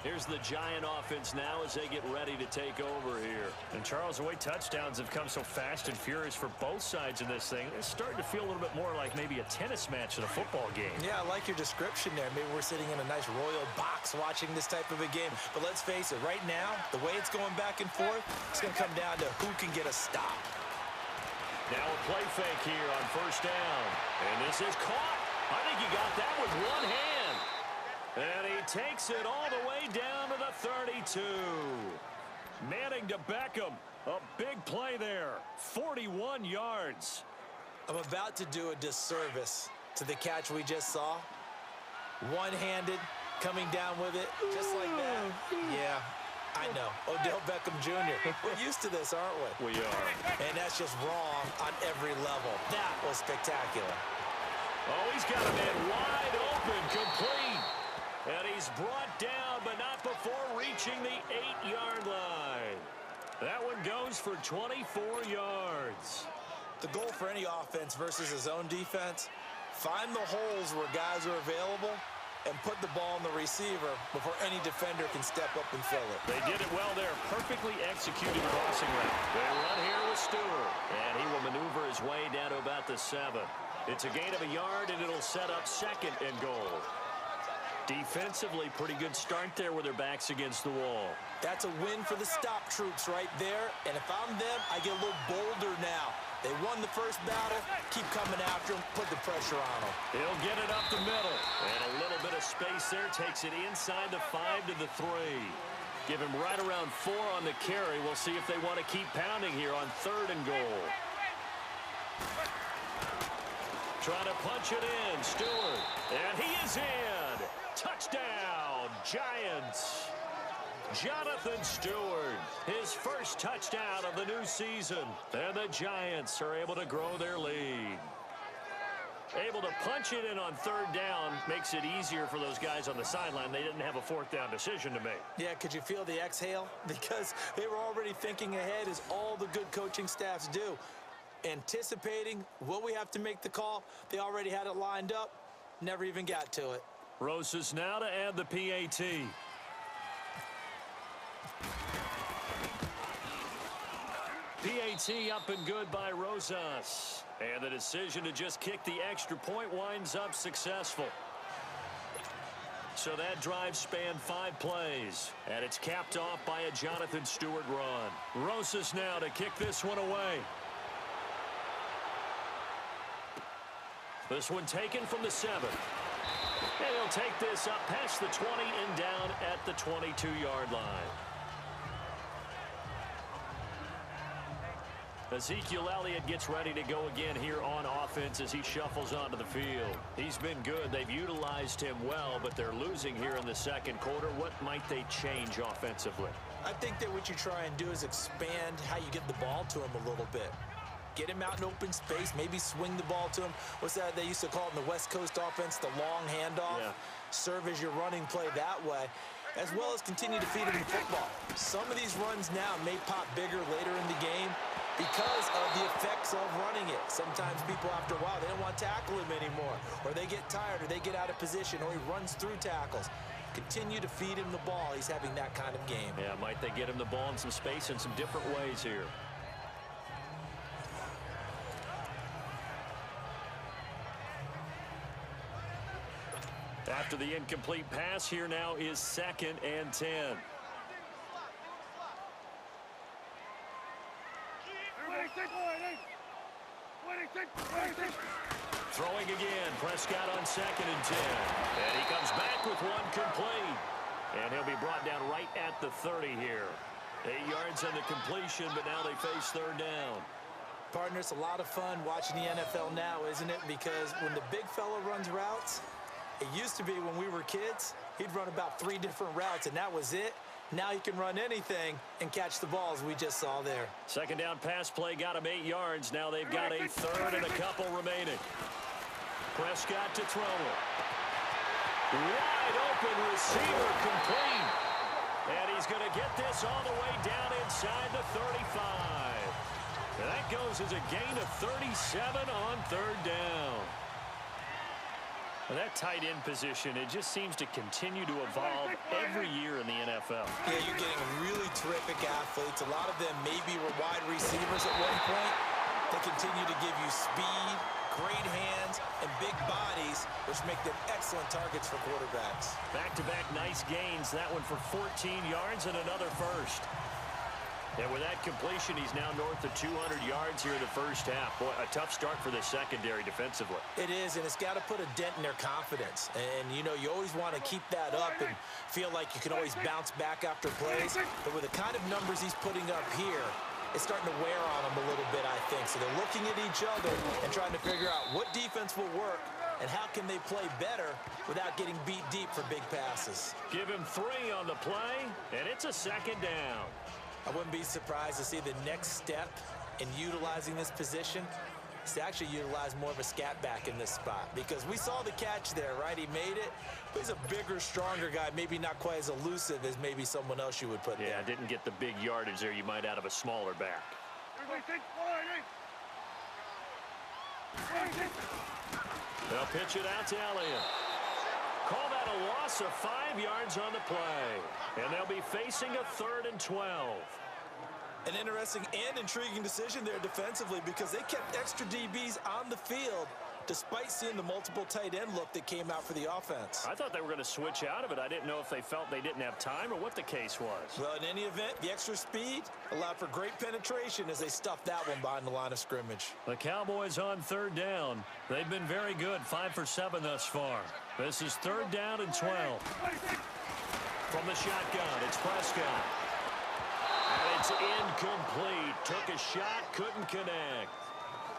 Here's the Giant offense now as they get ready to take over here. And Charles, the way touchdowns have come so fast and furious for both sides of this thing, it's starting to feel a little bit more like maybe a tennis match in a football game. Yeah, I like your description there. Maybe we're sitting in a nice royal box watching this type of a game. But let's face it, right now, the way it's going back and forth, it's going to come down to who can get a stop. Now a play fake here on first down. And this is caught. I think he got that with one hand. And he takes it all the way down to the 32. Manning to Beckham. A big play there. 41 yards. I'm about to do a disservice to the catch we just saw. One-handed, coming down with it, just like that. Yeah, I know. Odell Beckham Jr. We're used to this, aren't we? We are. And that's just wrong on every level. That was spectacular. Oh, he's got a man wide open, complete. And he's brought down, but not before reaching the 8-yard line. That one goes for 24 yards. The goal for any offense versus his own defense, find the holes where guys are available and put the ball in the receiver before any defender can step up and fill it. They did it well there. Perfectly executed crossing route. They run here with Stewart. And he will maneuver his way down to about the 7. It's a gain of a yard, and it'll set up 2nd and goal. Defensively, pretty good start there with their backs against the wall. That's a win for the stop troops right there. And if I'm them, I get a little bolder now. They won the first battle. Keep coming after them. Put the pressure on them. He'll get it up the middle. And a little bit of space there. Takes it inside the 5 to the 3. Give him right around 4 on the carry. We'll see if they want to keep pounding here on 3rd and goal. Trying to punch it in. Stewart. And he is in. Touchdown, Giants. Jonathan Stewart, his first touchdown of the new season. And the Giants are able to grow their lead. Able to punch it in on third down makes it easier for those guys on the sideline. They didn't have a fourth down decision to make. Yeah, could you feel the exhale? Because they were already thinking ahead, as all the good coaching staffs do. Anticipating, will we have to make the call? They already had it lined up. Never even got to it. Rosas now to add the PAT. PAT up and good by Rosas. And the decision to just kick the extra point winds up successful. So that drive spanned 5 plays. And it's capped off by a Jonathan Stewart run. Rosas now to kick this one away. This one taken from the 7. And he'll take this up past the 20 and down at the 22-yard line. Ezekiel Elliott gets ready to go again here on offense as he shuffles onto the field. He's been good. They've utilized him well, but they're losing here in the second quarter. What might they change offensively? I think that what you try and do is expand how you get the ball to him a little bit. Get him out in open space, maybe swing the ball to him. What's that they used to call it in the West Coast offense, the long handoff? Yeah. Serve as your running play that way, as well as continue to feed him the football. Some of these runs now may pop bigger later in the game because of the effects of running it. Sometimes people, after a while, they don't want to tackle him anymore, or they get tired, or they get out of position, or he runs through tackles. Continue to feed him the ball. He's having that kind of game. Yeah, might they get him the ball in some space in some different ways here. After the incomplete pass, here now is 2nd and 10. Throwing again, Prescott on 2nd and 10. And he comes back with one complete. And he'll be brought down right at the 30 here. 8 yards on the completion, but now they face third down. Partner, it's a lot of fun watching the NFL now, isn't it? Because when the big fella runs routes, it used to be when we were kids, he'd run about 3 different routes, and that was it. Now he can run anything and catch the balls we just saw there. Second down pass play got him 8 yards. Now they've got a third and a couple remaining. Prescott to throw it. Wide open receiver complete. And he's going to get this all the way down inside the 35. And that goes as a gain of 37 on third down. That tight end position, it just seems to continue to evolve every year in the NFL. Yeah, you're getting really terrific athletes. A lot of them maybe were wide receivers at one point. They continue to give you speed, great hands, and big bodies, which make them excellent targets for quarterbacks. Back-to-back nice gains. That one for 14 yards and another first. And with that completion, he's now north of 200 yards here in the first half. Boy, a tough start for the secondary defensively. It is, and it's got to put a dent in their confidence. And, you know, you always want to keep that up and feel like you can always bounce back after plays. But with the kind of numbers he's putting up here, it's starting to wear on them a little bit, I think. So they're looking at each other and trying to figure out what defense will work and how can they play better without getting beat deep for big passes. Give him 3 on the play, and it's a second down. I wouldn't be surprised to see the next step in utilizing this position is to actually utilize more of a scat back in this spot, because we saw the catch there, right? He made it, but he's a bigger, stronger guy, maybe not quite as elusive as maybe someone else you would put there. Yeah, didn't get the big yardage there you might out of a smaller back. They'll pitch it out to Elliott. Call that a loss of 5 yards on the play. And they'll be facing a 3rd and 12. An interesting and intriguing decision there defensively, because they kept extra DBs on the field despite seeing the multiple tight end look that came out for the offense. I thought they were going to switch out of it. I didn't know if they felt they didn't have time or what the case was. Well, in any event, the extra speed allowed for great penetration as they stuffed that one behind the line of scrimmage. The Cowboys on third down. They've been very good, 5 for 7 thus far. This is 3rd down and 12. From the shotgun, it's Prescott. And it's incomplete. Took a shot, couldn't connect.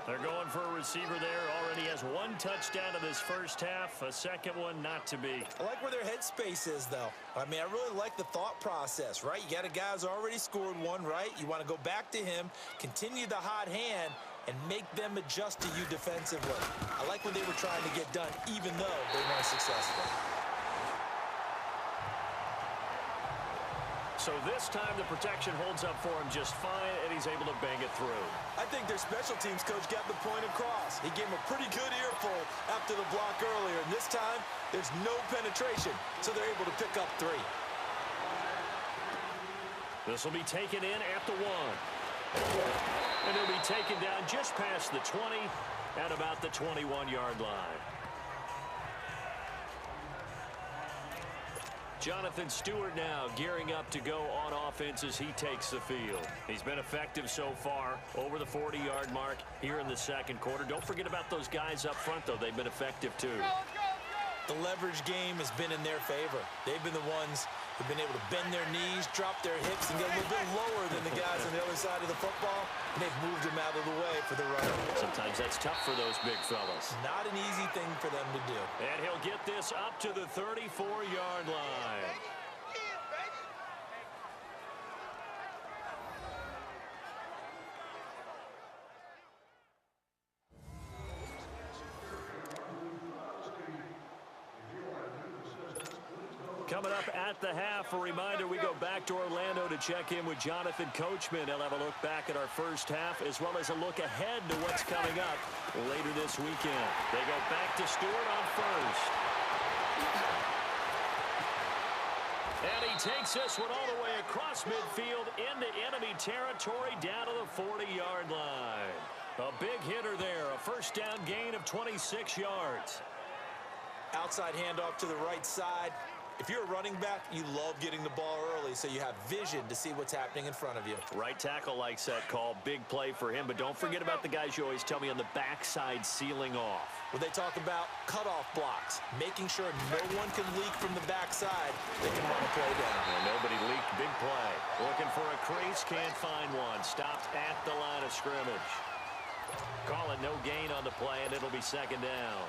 They're going for a receiver there. Already has 1 touchdown in this first half. A second one not to be. I like where their headspace is, though. I mean, I really like the thought process, right? You got a guy who's already scored 1, right? You want to go back to him, continue the hot hand, and make them adjust to you defensively. I like what they were trying to get done, even though they weren't successful. So this time the protection holds up for him just fine, and he's able to bang it through. I think their special teams coach got the point across. He gave him a pretty good earful after the block earlier, and this time there's no penetration, so they're able to pick up 3. This will be taken in at the 1. And he'll be taken down just past the 20 at about the 21-yard line. Jonathan Stewart now gearing up to go on offense as he takes the field. He's been effective so far, over the 40-yard mark here in the second quarter. Don't forget about those guys up front, though. They've been effective, too. The leverage game has been in their favor. They've been the ones who've been able to bend their knees, drop their hips, and get a little bit lower than the guys on the other side of the football, and they've moved them out of the way for the runner. Sometimes that's tough for those big fellas. Not an easy thing for them to do. And he'll get this up to the 34-yard line. Coming up at the half, a reminder, we go back to Orlando to check in with Jonathan Coachman. He'll have a look back at our first half as well as a look ahead to what's coming up later this weekend. They go back to Stewart on first. And he takes this one all the way across midfield into enemy territory down to the 40-yard line. A big hitter there, a first down gain of 26 yards. Outside handoff to the right side. If you're a running back, you love getting the ball early so you have vision to see what's happening in front of you. Right tackle likes that call. Big play for him, but don't forget about the guys you always tell me on the backside sealing off. When they talk about cutoff blocks, making sure no one can leak from the backside, they can run a play down. And nobody leaked. Big play. Looking for a crease, can't find one. Stopped at the line of scrimmage. Call it no gain on the play, and it'll be second down.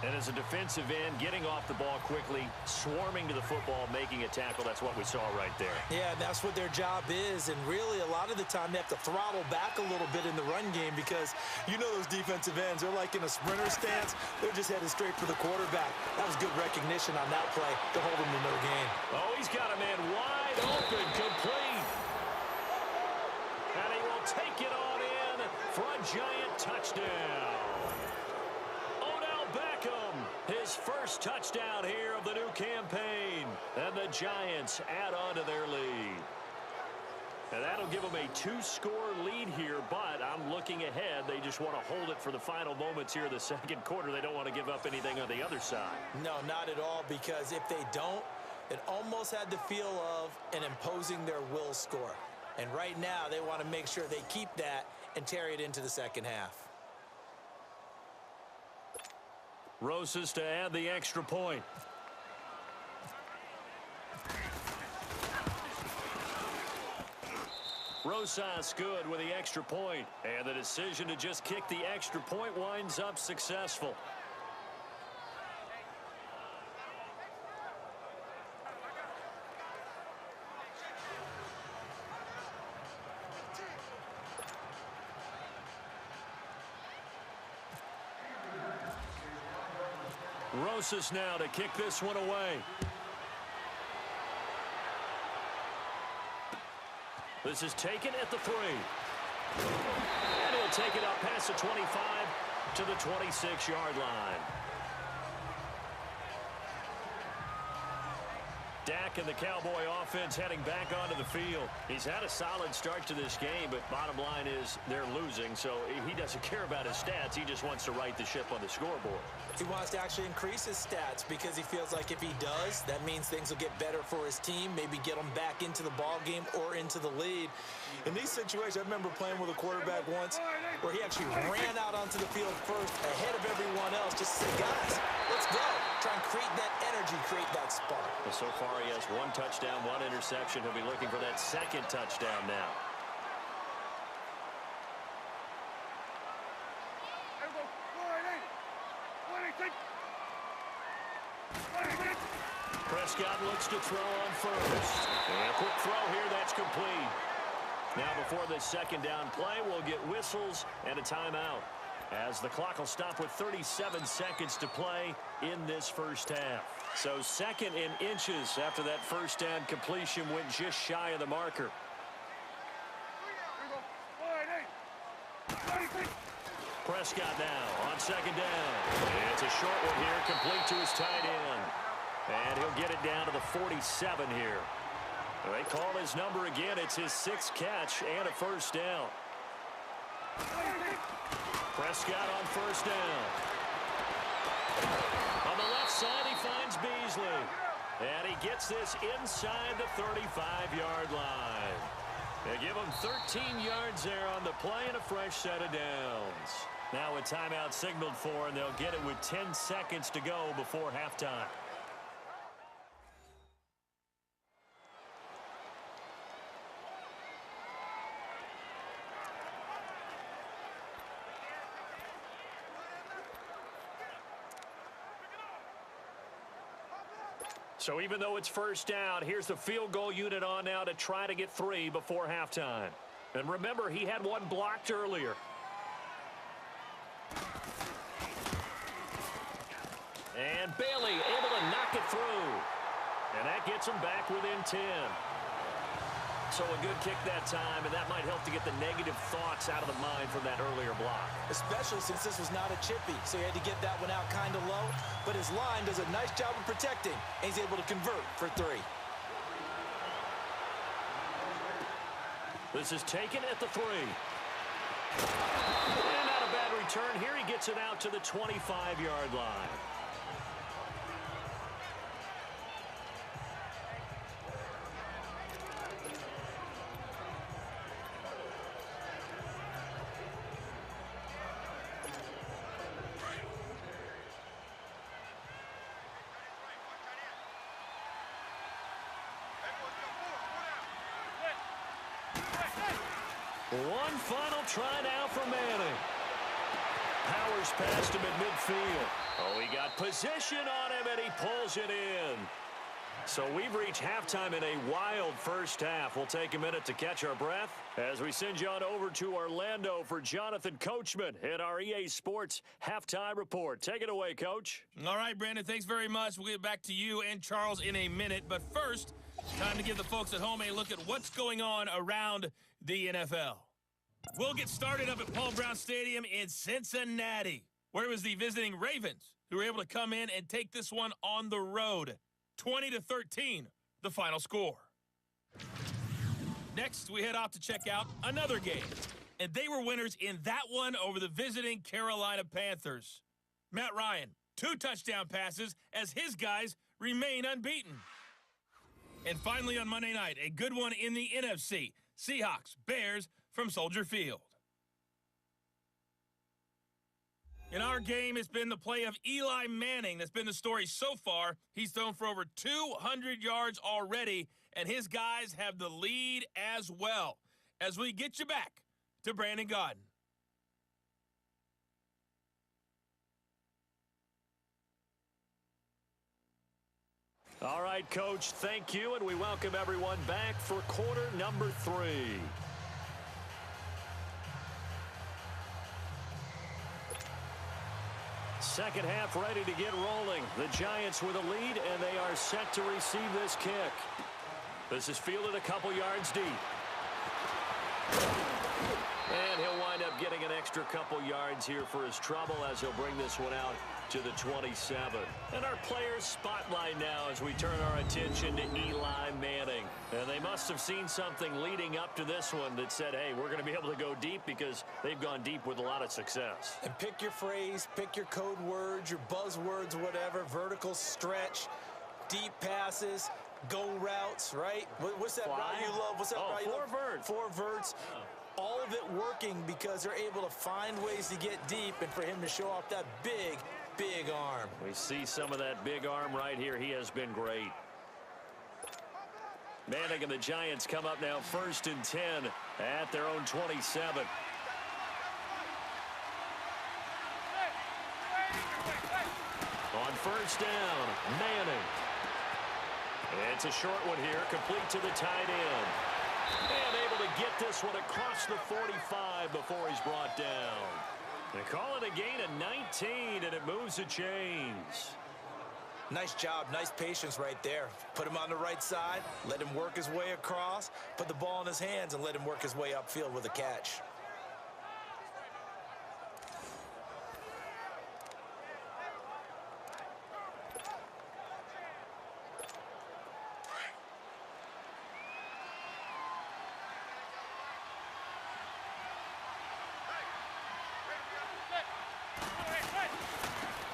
And as a defensive end, getting off the ball quickly, swarming to the football, making a tackle, that's what we saw right there. Yeah, that's what their job is, and really a lot of the time they have to throttle back a little bit in the run game because you know those defensive ends, they're like in a sprinter stance. They're just headed straight for the quarterback. That was good recognition on that play to hold him to no gain. Oh, he's got a man wide open, complete. And he will take it on in for a giant touchdown. His first touchdown here of the new campaign. And the Giants add on to their lead. And that'll give them a 2-score lead here, but I'm looking ahead. They just want to hold it for the final moments here of the second quarter. They don't want to give up anything on the other side. No, not at all, because if they don't, it almost had the feel of an imposing their will score. And right now, they want to make sure they keep that and carry it into the second half. Rosas to add the extra point. Rosas good with the extra point. And the decision to just kick the extra point winds up successful. Rosas now to kick this one away. This is taken at the 3. And he'll take it up past the 25 to the 26-yard line. Dak and the Cowboy offense heading back onto the field. He's had a solid start to this game, but bottom line is they're losing, so he doesn't care about his stats. He just wants to right the ship on the scoreboard. He wants to actually increase his stats because he feels like if he does, that means things will get better for his team, maybe get them back into the ball game or into the lead. In these situations, I remember playing with a quarterback once where he actually ran out onto the field first ahead of everyone else just to say, guys, let's go. Try and create that energy, create that spark. Well, so far he has 1 touchdown, 1 interception. He'll be looking for that second touchdown now. Prescott looks to throw on first. And a quick throw here, that's complete. Now before this second down play, we'll get whistles and a timeout, as the clock will stop with 37 seconds to play in this first half. So second in inches after that first down completion went just shy of the marker. Prescott now on second down. It's a short one here, complete to his tight end. And he'll get it down to the 47 here. They call his number again. It's his 6th catch and a first down. Prescott on first down. On the left side, he finds Beasley. And he gets this inside the 35-yard line. They give him 13 yards there on the play and a fresh set of downs. Now a timeout signaled for, and they'll get it with 10 seconds to go before halftime. So even though it's first down, here's the field goal unit on now to try to get 3 before halftime. And remember, he had one blocked earlier. And Bailey able to knock it through. And that gets him back within 10. So a good kick that time, and that might help to get the negative thoughts out of the mind from that earlier block. Especially since this was not a chippy, so he had to get that one out kind of low. But his line does a nice job of protecting, and he's able to convert for 3. This is taken at the 3. And not a bad return. Here he gets it out to the 25-yard line. One final try now for Manning. Powers past him at midfield. Oh, he got position on him, and he pulls it in. So we've reached halftime in a wild first half. We'll take a minute to catch our breath as we send you on over to Orlando for Jonathan Coachman at our EA Sports Halftime Report. Take it away, Coach. All right, Brandon, thanks very much. We'll get back to you and Charles in a minute. But first, time to give the folks at home a look at what's going on around the NFL. We'll get started up at Paul Brown Stadium in Cincinnati, where it was the visiting Ravens who were able to come in and take this one on the road. 20-13, the final score. Next, we head off to check out another game, and they were winners in that one over the visiting Carolina Panthers. Matt Ryan, 2 touchdown passes as his guys remain unbeaten. And finally on Monday night, a good one in the NFC. Seahawks, Bears from Soldier Field. In our game, it's been the play of Eli Manning that's been the story so far. He's thrown for over 200 yards already, and his guys have the lead as well. As we get you back to Brandon Gaudin. All right, Coach, thank you, and we welcome everyone back for quarter number 3. Second half ready to get rolling. The Giants with a lead, and they are set to receive this kick. This is fielded a couple yards deep. And he'll wind up getting an extra couple yards here for his trouble as he'll bring this one out to the 27. And our players spotlight now as we turn our attention to Eli Manning. And they must have seen something leading up to this one that said, hey, we're going to be able to go deep, because they've gone deep with a lot of success. And pick your phrase, pick your code words, your buzzwords, whatever. Vertical stretch, deep passes, go routes, right? What's that route you love? What's that route you love? 4 verts. 4 verts. All of it working because they're able to find ways to get deep, and for him to show off that big arm. We see some of that big arm right here. He has been great. Manning and the Giants come up now 1st and 10 at their own 27. On first down, Manning. It's a short one here, complete to the tight end. And able to get this one across the 45 before he's brought down. They call it a gain of 19, and it moves the chains. Nice job, nice patience right there. Put him on the right side, let him work his way across, put the ball in his hands, and let him work his way upfield with a catch.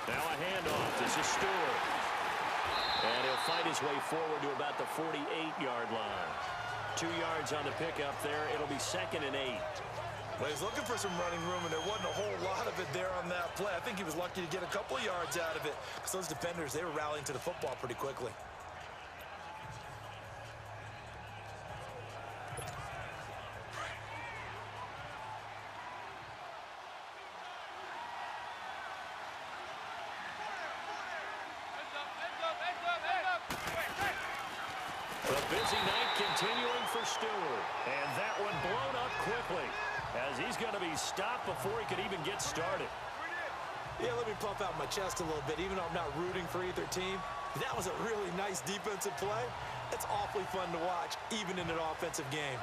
Now a handoff. This is Stewart. And he'll fight his way forward to about the 48-yard line. 2 yards on the pickup there. It'll be 2nd and 8. Well, he's looking for some running room, and there wasn't a whole lot of it there on that play. I think he was lucky to get a couple of yards out of it, because those defenders, they were rallying to the football pretty quickly. A busy night continuing for Stewart. And that one blown up quickly, as he's going to be stopped before he could even get started. Yeah, let me puff out my chest a little bit. Even though I'm not rooting for either team, that was a really nice defensive play. It's awfully fun to watch, even in an offensive game.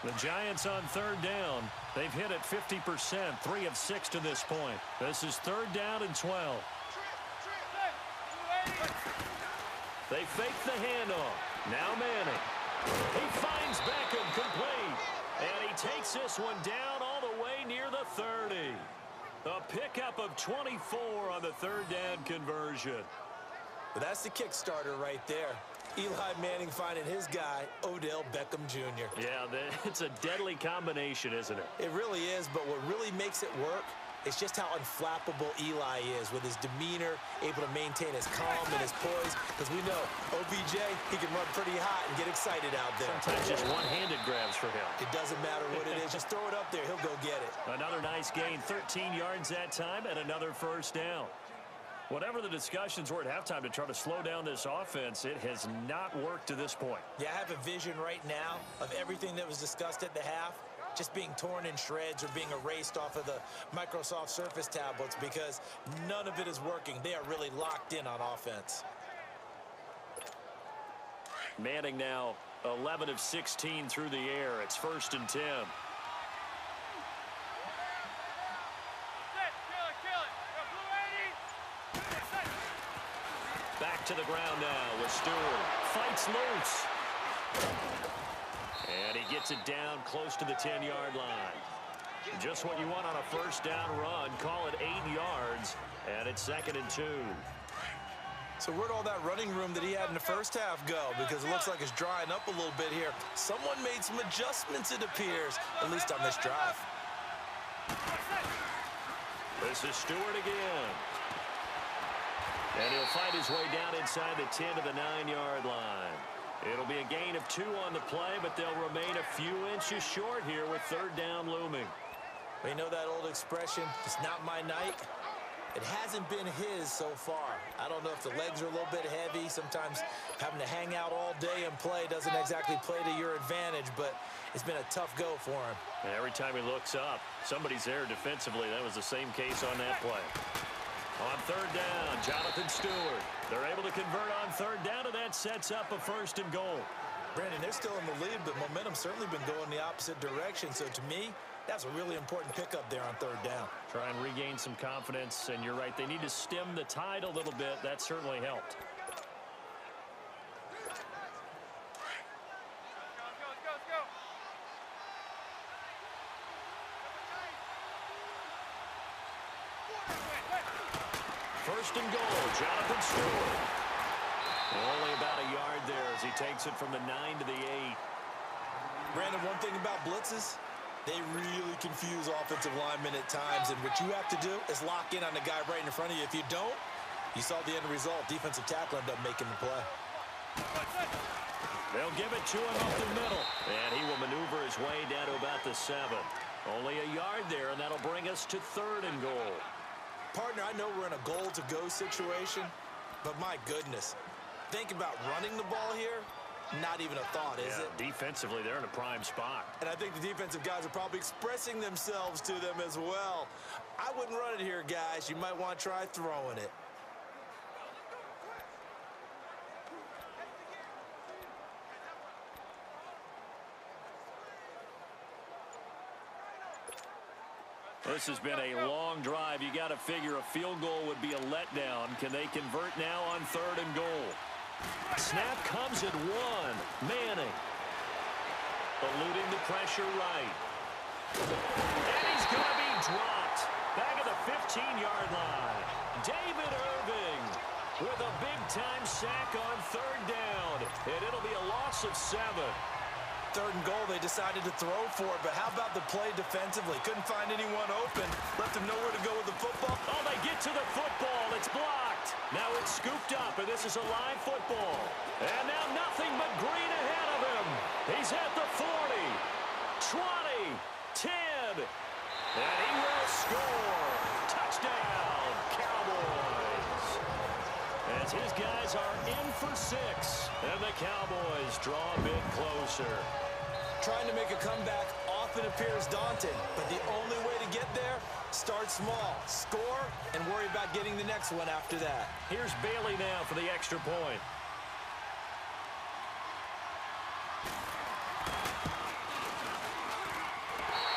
The Giants on 3rd down. They've hit it 50%, 3 of 6 to this point. This is 3rd down and 12. They fake the handoff. Now Manning. He finds Beckham complete. And he takes this one down all the way near the 30. A pickup of 24 on the 3rd down conversion. But that's the kick starter right there. Eli Manning finding his guy, Odell Beckham Jr. Yeah, it's a deadly combination, isn't it? It really is, but what really makes it work is just how unflappable Eli is with his demeanor, able to maintain his calm and his poise. Because we know, OBJ, he can run pretty hot and get excited out there. Sometimes just one-handed grabs for him. It doesn't matter what it is. Just throw it up there. He'll go get it. Another nice gain, 13 yards that time, and another 1st down. Whatever the discussions were at halftime to try to slow down this offense, it has not worked to this point. Yeah, I have a vision right now of everything that was discussed at the half just being torn in shreds or being erased off of the Microsoft Surface tablets, because none of it is working. They are really locked in on offense. Manning now 11 of 16 through the air. It's 1st and 10. Back to the ground now with Stewart. Fights loose. And he gets it down close to the 10-yard line. Just what you want on a 1st down run. Call it 8 yards. And it's 2nd and 2. So where'd all that running room that he had in the first half go? Because it looks like it's drying up a little bit here. Someone made some adjustments, it appears, at least on this drive. This is Stewart again. And he'll fight his way down inside the 10 to the 9-yard line. It'll be a gain of 2 on the play, but they'll remain a few inches short here with 3rd down looming. We know that old expression, it's not my night. It hasn't been his so far. I don't know if the legs are a little bit heavy. Sometimes having to hang out all day and play doesn't exactly play to your advantage, but it's been a tough go for him. And every time he looks up, somebody's there defensively. That was the same case on that play. On 3rd down, Jonathan Stewart. They're able to convert on 3rd down, and that sets up a 1st and goal. Brandon, they're still in the lead, but momentum's certainly been going the opposite direction. So to me, that's a really important pickup there on 3rd down. Try and regain some confidence, and you're right. They need to stem the tide a little bit. That certainly helped. First and goal, Jonathan Stewart. Only about a yard there as he takes it from the 9 to the 8. Brandon, one thing about blitzes, they really confuse offensive linemen at times, and what you have to do is lock in on the guy right in front of you. If you don't, you saw the end result. Defensive tackle ended up making the play. They'll give it to him up the middle, and he will maneuver his way down to about the 7. Only a yard there, and that'll bring us to 3rd and goal. Partner, I know we're in a goal-to-go situation, but my goodness. Think about running the ball here. Not even a thought, is it? Defensively, they're in a prime spot. And I think the defensive guys are probably expressing themselves to them as well. I wouldn't run it here, guys. You might want to try throwing it. This has been a long drive. You got to figure a field goal would be a letdown. Can they convert now on 3rd and goal? Snap comes at 1. Manning. Eluding the pressure right. And he's going to be dropped. Back at the 15-yard line. David Irving with a big-time sack on 3rd down. And it'll be a loss of 7. 3rd and goal, they decided to throw for it, but how about the play defensively? Couldn't find anyone open. Left them nowhere to go with the football. Oh, they get to the football. It's blocked. Now it's scooped up, and this is a live football. And now nothing but green ahead of him. He's at the 40, 20, 10, and he will score. Touchdown, Cowboys. As his guys are in for 6, and the Cowboys draw a bit closer. Trying to make a comeback often appears daunting, but the only way to get there, start small, score, and worry about getting the next one after that. Here's Bailey now for the extra point.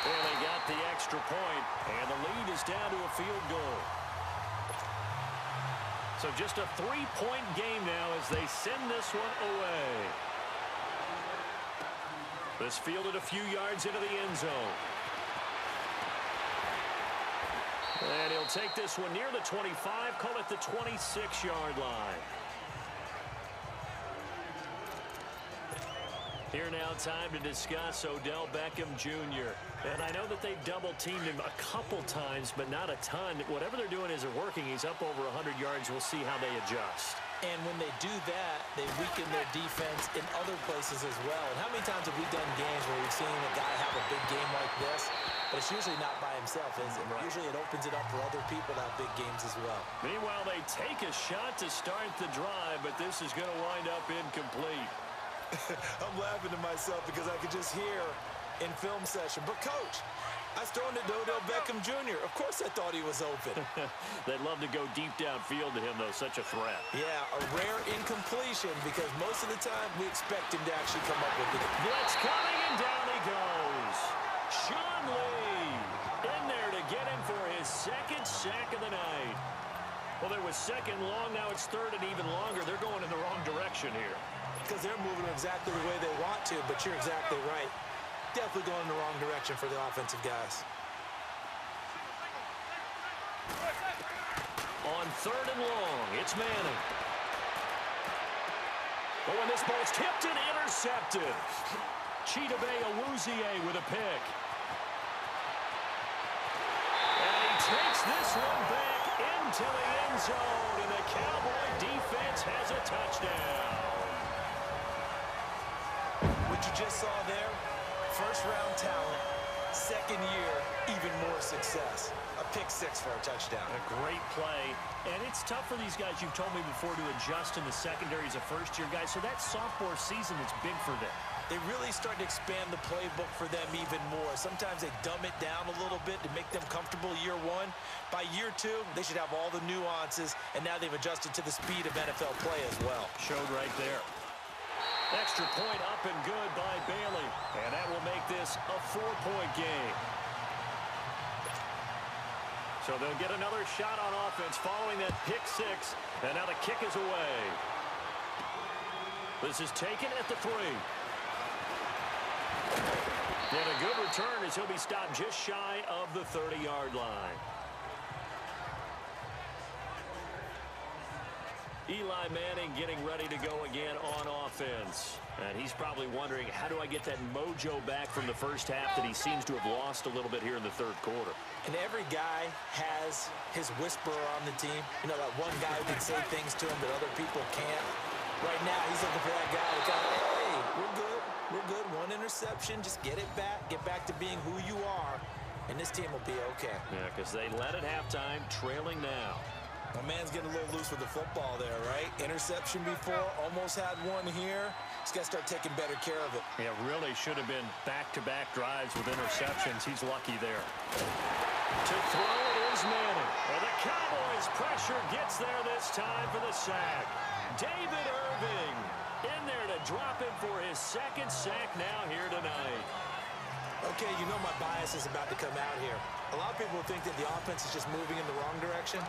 Bailey got the extra point, and the lead is down to a field goal. So just a 3-point game now as they send this one away. This fielded a few yards into the end zone. And he'll take this one near the 25, call it the 26-yard line. Here now, time to discuss Odell Beckham Jr. And I know that they've double-teamed him a couple times, but not a ton. Whatever they're doing isn't working. He's up over 100 yards. We'll see how they adjust. And when they do that, they weaken their defense in other places as well. And how many times have we done games where we've seen a guy have a big game like this? But it's usually not by himself, is it? Right. Usually it opens it up for other people to have big games as well. Meanwhile, they take a shot to start the drive, but this is going to wind up incomplete. I'm laughing to myself because I could just hear in film session. But, Coach, I was throwing to Odell Beckham Jr. Of course I thought he was open. They'd love to go deep downfield to him, though. Such a threat. Yeah, a rare incompletion because most of the time we expect him to actually come up with it. Blitz coming, and down he goes. Sean Lee in there to get him for his 2nd sack of the night. Well, there was 2nd long. Now it's 3rd and even longer. They're going in the wrong direction here. Because they're moving exactly the way they want to, but you're exactly right. Definitely going in the wrong direction for the offensive guys. On 3rd and long, it's Manning. Oh, and this ball's tipped and intercepted. Chidobe Awuzie with a pick. And he takes this one back into the end zone, and the Cowboy defense has a touchdown. What you just saw there, first-round talent, 2nd year, even more success. A pick-6 for a touchdown. A great play. And it's tough for these guys, you've told me before, to adjust in the secondary as a first-year guy. So that sophomore season is big for them. They really start to expand the playbook for them even more. Sometimes they dumb it down a little bit to make them comfortable year 1. By year 2, they should have all the nuances, and now they've adjusted to the speed of NFL play as well. Showed right there. Extra point up and good by Bailey. And that will make this a 4-point game. So they'll get another shot on offense following that pick-6. And now the kick is away. This is taken at the 3. And a good return as he'll be stopped just shy of the 30-yard line. Eli Manning getting ready to go again on offense. And he's probably wondering, how do I get that mojo back from the first half that he seems to have lost a little bit here in the 3rd quarter? And every guy has his whisperer on the team. You know, that one guy who can say things to him that other people can't. Right now, he's looking for that guy to kind of, hey, we're good. We're good. 1 interception. Just get it back. Get back to being who you are. and this team will be okay. Yeah, because they led at halftime, trailing now. My man's getting a little loose with the football there, right? Interception before, almost had one here. He's got to start taking better care of it. Yeah, really should have been back-to-back drives with interceptions. He's lucky there. To throw it is Manning. Well, the Cowboys' pressure gets there this time for the sack. David Irving in there to drop him for his second sack now here tonight. Okay, you know my bias is about to come out here. A lot of people think that the offense is just moving in the wrong direction.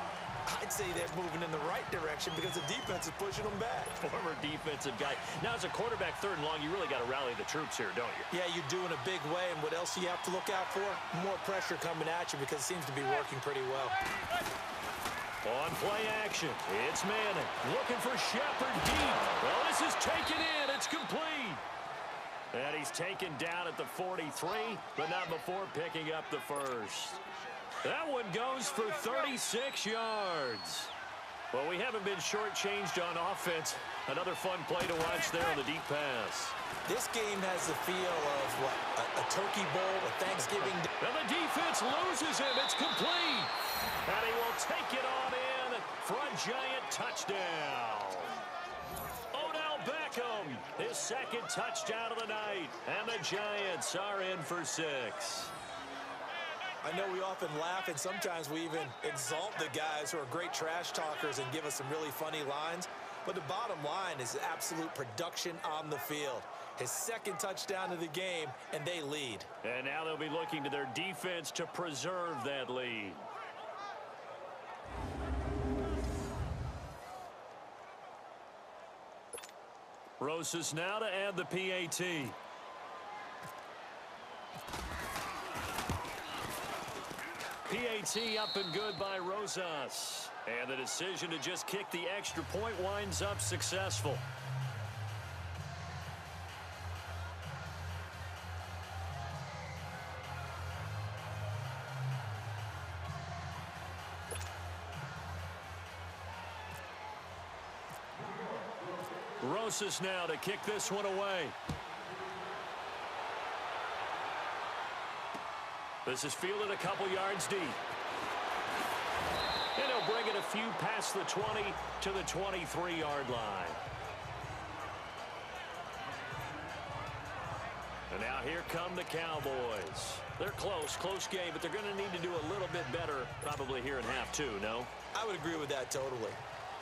I'd say they're moving in the right direction because the defense is pushing them back. Former defensive guy. Now, as a quarterback, 3rd and long, you really got to rally the troops here, don't you? Yeah, you do in a big way, and what else do you have to look out for? More pressure coming at you because it seems to be working pretty well. On play action, it's Manning looking for Shepard deep. Well, this is taken in. It's complete. And he's taken down at the 43, but not before picking up the first. That one goes for 36 yards. Well, we haven't been shortchanged on offense. Another fun play to watch there on the deep pass. This game has the feel of, what, a turkey bowl, a Thanksgiving. And the defense loses him. It's complete. And he will take it on in for a giant touchdown. Odell Beckham, his second touchdown of the night. And the Giants are in for 6. I know we often laugh, and sometimes we even exalt the guys who are great trash talkers and give us some really funny lines. But the bottom line is absolute production on the field. His second touchdown of the game, and they lead. And now they'll be looking to their defense to preserve that lead. Rosas now to add the PAT. PAT up and good by Rosas. And the decision to just kick the extra point winds up successful. Rosas now to kick this one away. This is fielded a couple yards deep. And he'll bring it a few past the 20 to the 23-yard line. And now here come the Cowboys. They're close game, but they're going to need to do a little bit better probably here in half 2, no? I would agree with that totally.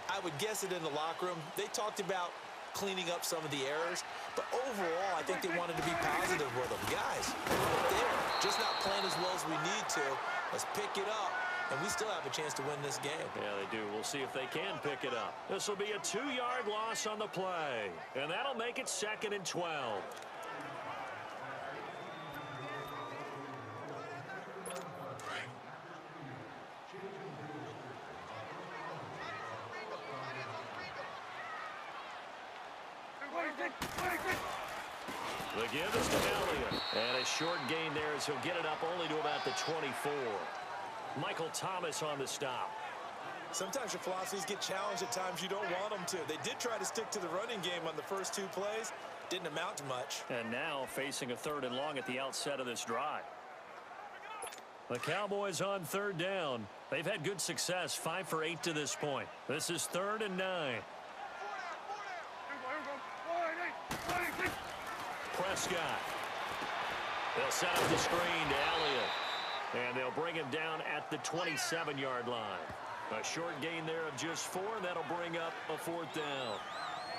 I would guess it in the locker room. They talked about cleaning up some of the errors, but overall, I think they wanted to be positive with them. Guys, we're there, just not playing as well as we need to. Let's pick it up, and we still have a chance to win this game. Yeah, they do. We'll see if they can pick it up. This will be a 2-yard loss on the play, and that'll make it 2nd and 12. The give is to Elliott. And a short gain there as he'll get it up only to about the 24. Michael Thomas on the stop. Sometimes your philosophies get challenged at times you don't want them to. They did try to stick to the running game on the first 2 plays. Didn't amount to much. And now facing a 3rd and long at the outset of this drive. The Cowboys on 3rd down. They've had good success, 5 for 8 to this point. This is 3rd and 9. Prescott. They'll set up the screen to Elliott. And they'll bring him down at the 27-yard line. A short gain there of just 4, and that'll bring up a 4th down.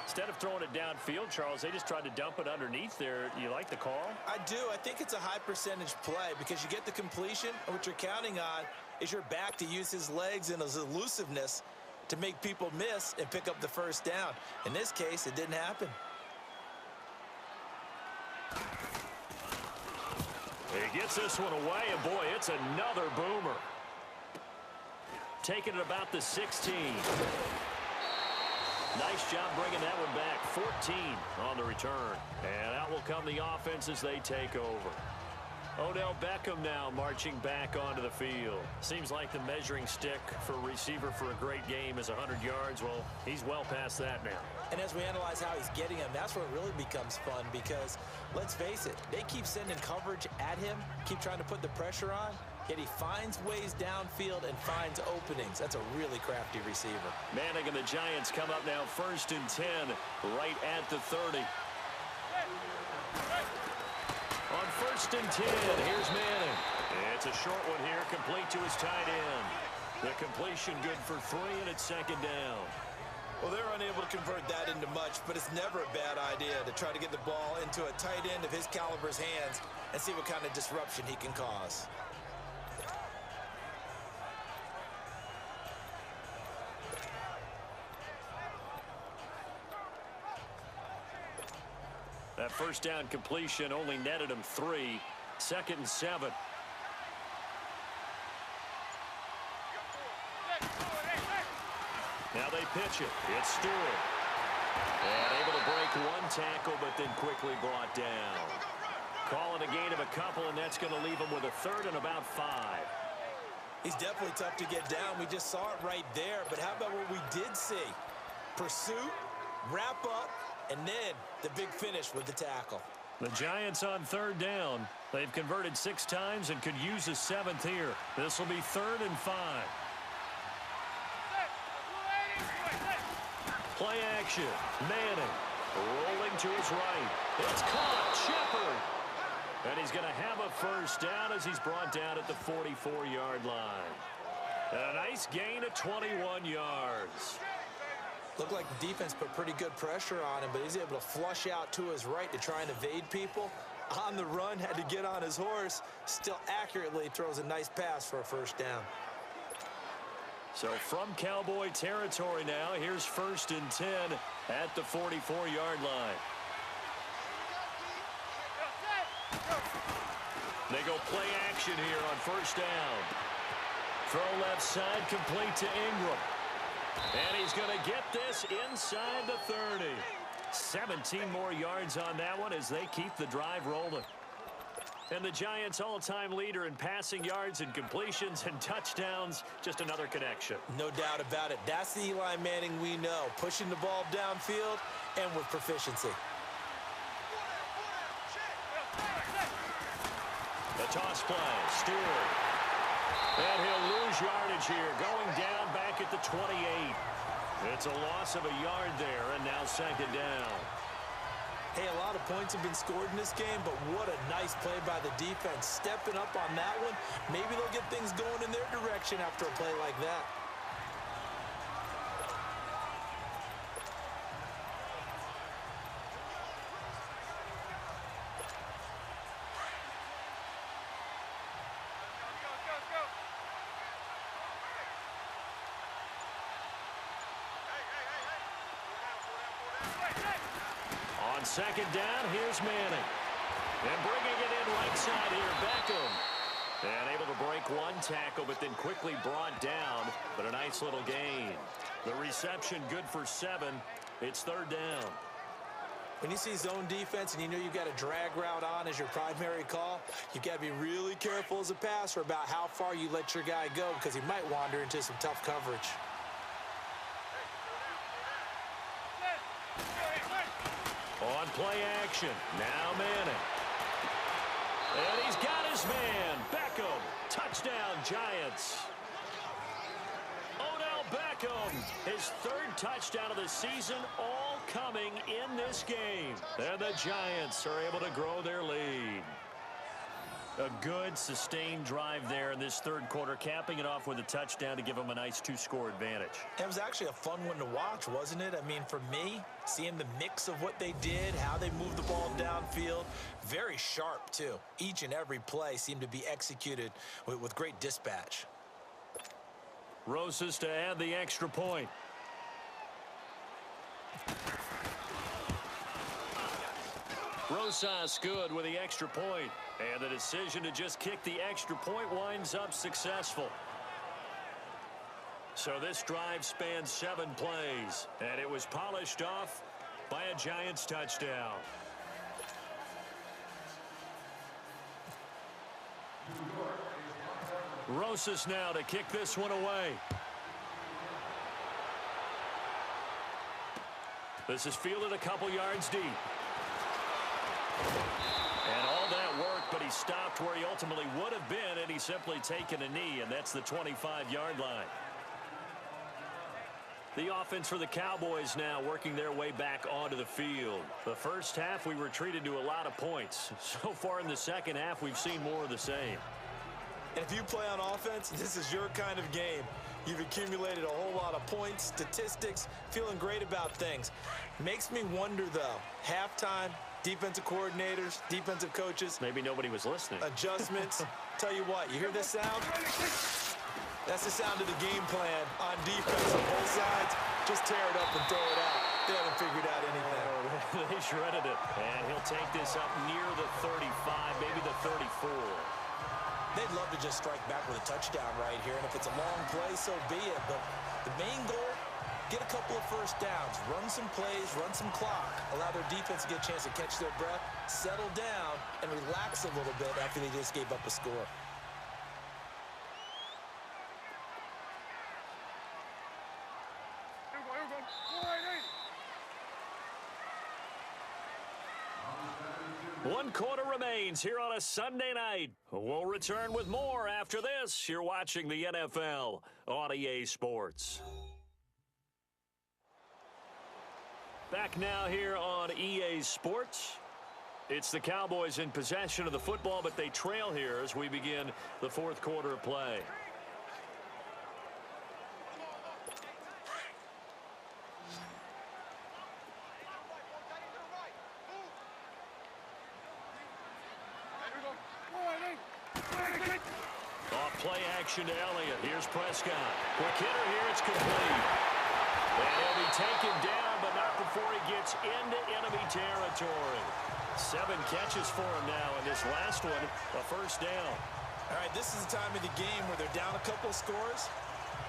Instead of throwing it downfield, Charles, they just tried to dump it underneath there. You like the call? I do. I think it's a high percentage play because you get the completion, and what you're counting on is your back to use his legs and his elusiveness to make people miss and pick up the first down. In this case, it didn't happen. He gets this one away, and boy, it's another boomer. Taking it about the 16. Nice job bringing that one back. 14 on the return. And out will come the offense as they take over. Odell Beckham now marching back onto the field. Seems like the measuring stick for a receiver for a great game is 100 yards. Well, he's well past that now. And as we analyze how he's getting him, that's where it really becomes fun because, let's face it, they keep sending coverage at him, keep trying to put the pressure on. yet he finds ways downfield and finds openings. That's a really crafty receiver. Manning and the Giants come up now 1st and 10 right at the 30. On 1st and 10, here's Manning. It's a short one here, complete to his tight end. The completion good for 3, and it's 2nd down. Well, they're unable to convert that into much, but it's never a bad idea to try to get the ball into a tight end of his caliber's hands and see what kind of disruption he can cause. That 1st down completion only netted him 3. 2nd and 7. Now they pitch it. It's Stewart. And able to break 1 tackle, but then quickly brought down. Calling a gain of a couple, and that's going to leave him with a 3rd and about 5. He's definitely tough to get down. We just saw it right there. But how about what we did see? Pursuit, wrap up, and then the big finish with the tackle. The Giants on 3rd down. They've converted 6 times and could use a 7th here. This will be 3rd and 5. Play action. Manning rolling to his right. It's caught. Shepard. And he's going to have a 1st down as he's brought down at the 44-yard line. And a nice gain of 21 yards. Looked like the defense put pretty good pressure on him, but he's able to flush out to his right to try and evade people. On the run, had to get on his horse. Still accurately throws a nice pass for a 1st down. So from Cowboy territory now, here's 1st and 10 at the 44-yard line. They go play action here on 1st down. Throw left side, complete to Ingram. And he's going to get this inside the 30. 17 more yards on that one as they keep the drive rolling. And the Giants' all-time leader in passing yards and completions and touchdowns, just another connection. No doubt about it. That's the Eli Manning we know, pushing the ball downfield and with proficiency. The toss play, Stewart. And he'll lose yardage here, going down back at the 28. It's a loss of a yard there, and now 2nd down. Hey, a lot of points have been scored in this game, but what a nice play by the defense. Stepping up on that one, maybe they'll get things going in their direction after a play like that. On 2nd down, here's Manning. And bringing it in right side here, Beckham. And able to break 1 tackle, but then quickly brought down. But a nice little gain. The reception good for 7. It's 3rd down. When you see zone defense and you know you've got a drag route on as your primary call, you've got to be really careful as a passer about how far you let your guy go because he might wander into some tough coverage. On play action, now Manning. And he's got his man, Beckham. Touchdown, Giants. Odell Beckham, his 3rd touchdown of the season, all coming in this game. And the Giants are able to grow their lead. A good, sustained drive there in this 3rd quarter, capping it off with a touchdown to give them a nice 2-score advantage. It was actually a fun one to watch, wasn't it? I mean, for me, seeing the mix of what they did, how they moved the ball downfield, very sharp, too. Each and every play seemed to be executed with great dispatch. Rosas to add the extra point. Rosas good with the extra point. And the decision to just kick the extra point winds up successful. So this drive spans 7 plays. And it was polished off by a Giants touchdown. Rosas now to kick this one away. This is fielded a couple yards deep. And all that work, but he stopped where he ultimately would have been, and he's simply taken a knee, and that's the 25-yard line. The offense for the Cowboys now working their way back onto the field. The first half, we were treated to a lot of points. So far in the second half, we've seen more of the same. And if you play on offense, this is your kind of game. You've accumulated a whole lot of points, statistics, feeling great about things. Makes me wonder, though, halftime, defensive coordinators, defensive coaches. Maybe nobody was listening. Adjustments. Tell you what, you hear this sound? That's the sound of the game plan on defense on both sides. Just tear it up and throw it out. They haven't figured out anything. Oh, they shredded it. And he'll take this up near the 35, maybe the 34. They'd love to just strike back with a touchdown right here, and if it's a long play, so be it. But the main goal, get a couple of first downs, run some plays, run some clock, allow their defense to get a chance to catch their breath, settle down, and relax a little bit after they just gave up a score. One quarter remains here on a Sunday night. We'll return with more after this. You're watching the NFL on EA Sports. Back now here on EA Sports. It's the Cowboys in possession of the football, but they trail here as we begin the fourth quarter of play. Play action to Elliott. Here's Prescott. Quick hitter here. It's complete. And he'll be taken down, but not before he gets into enemy territory. 7 catches for him now, and this last one, a first down. All right, this is the time of the game where they're down a couple of scores,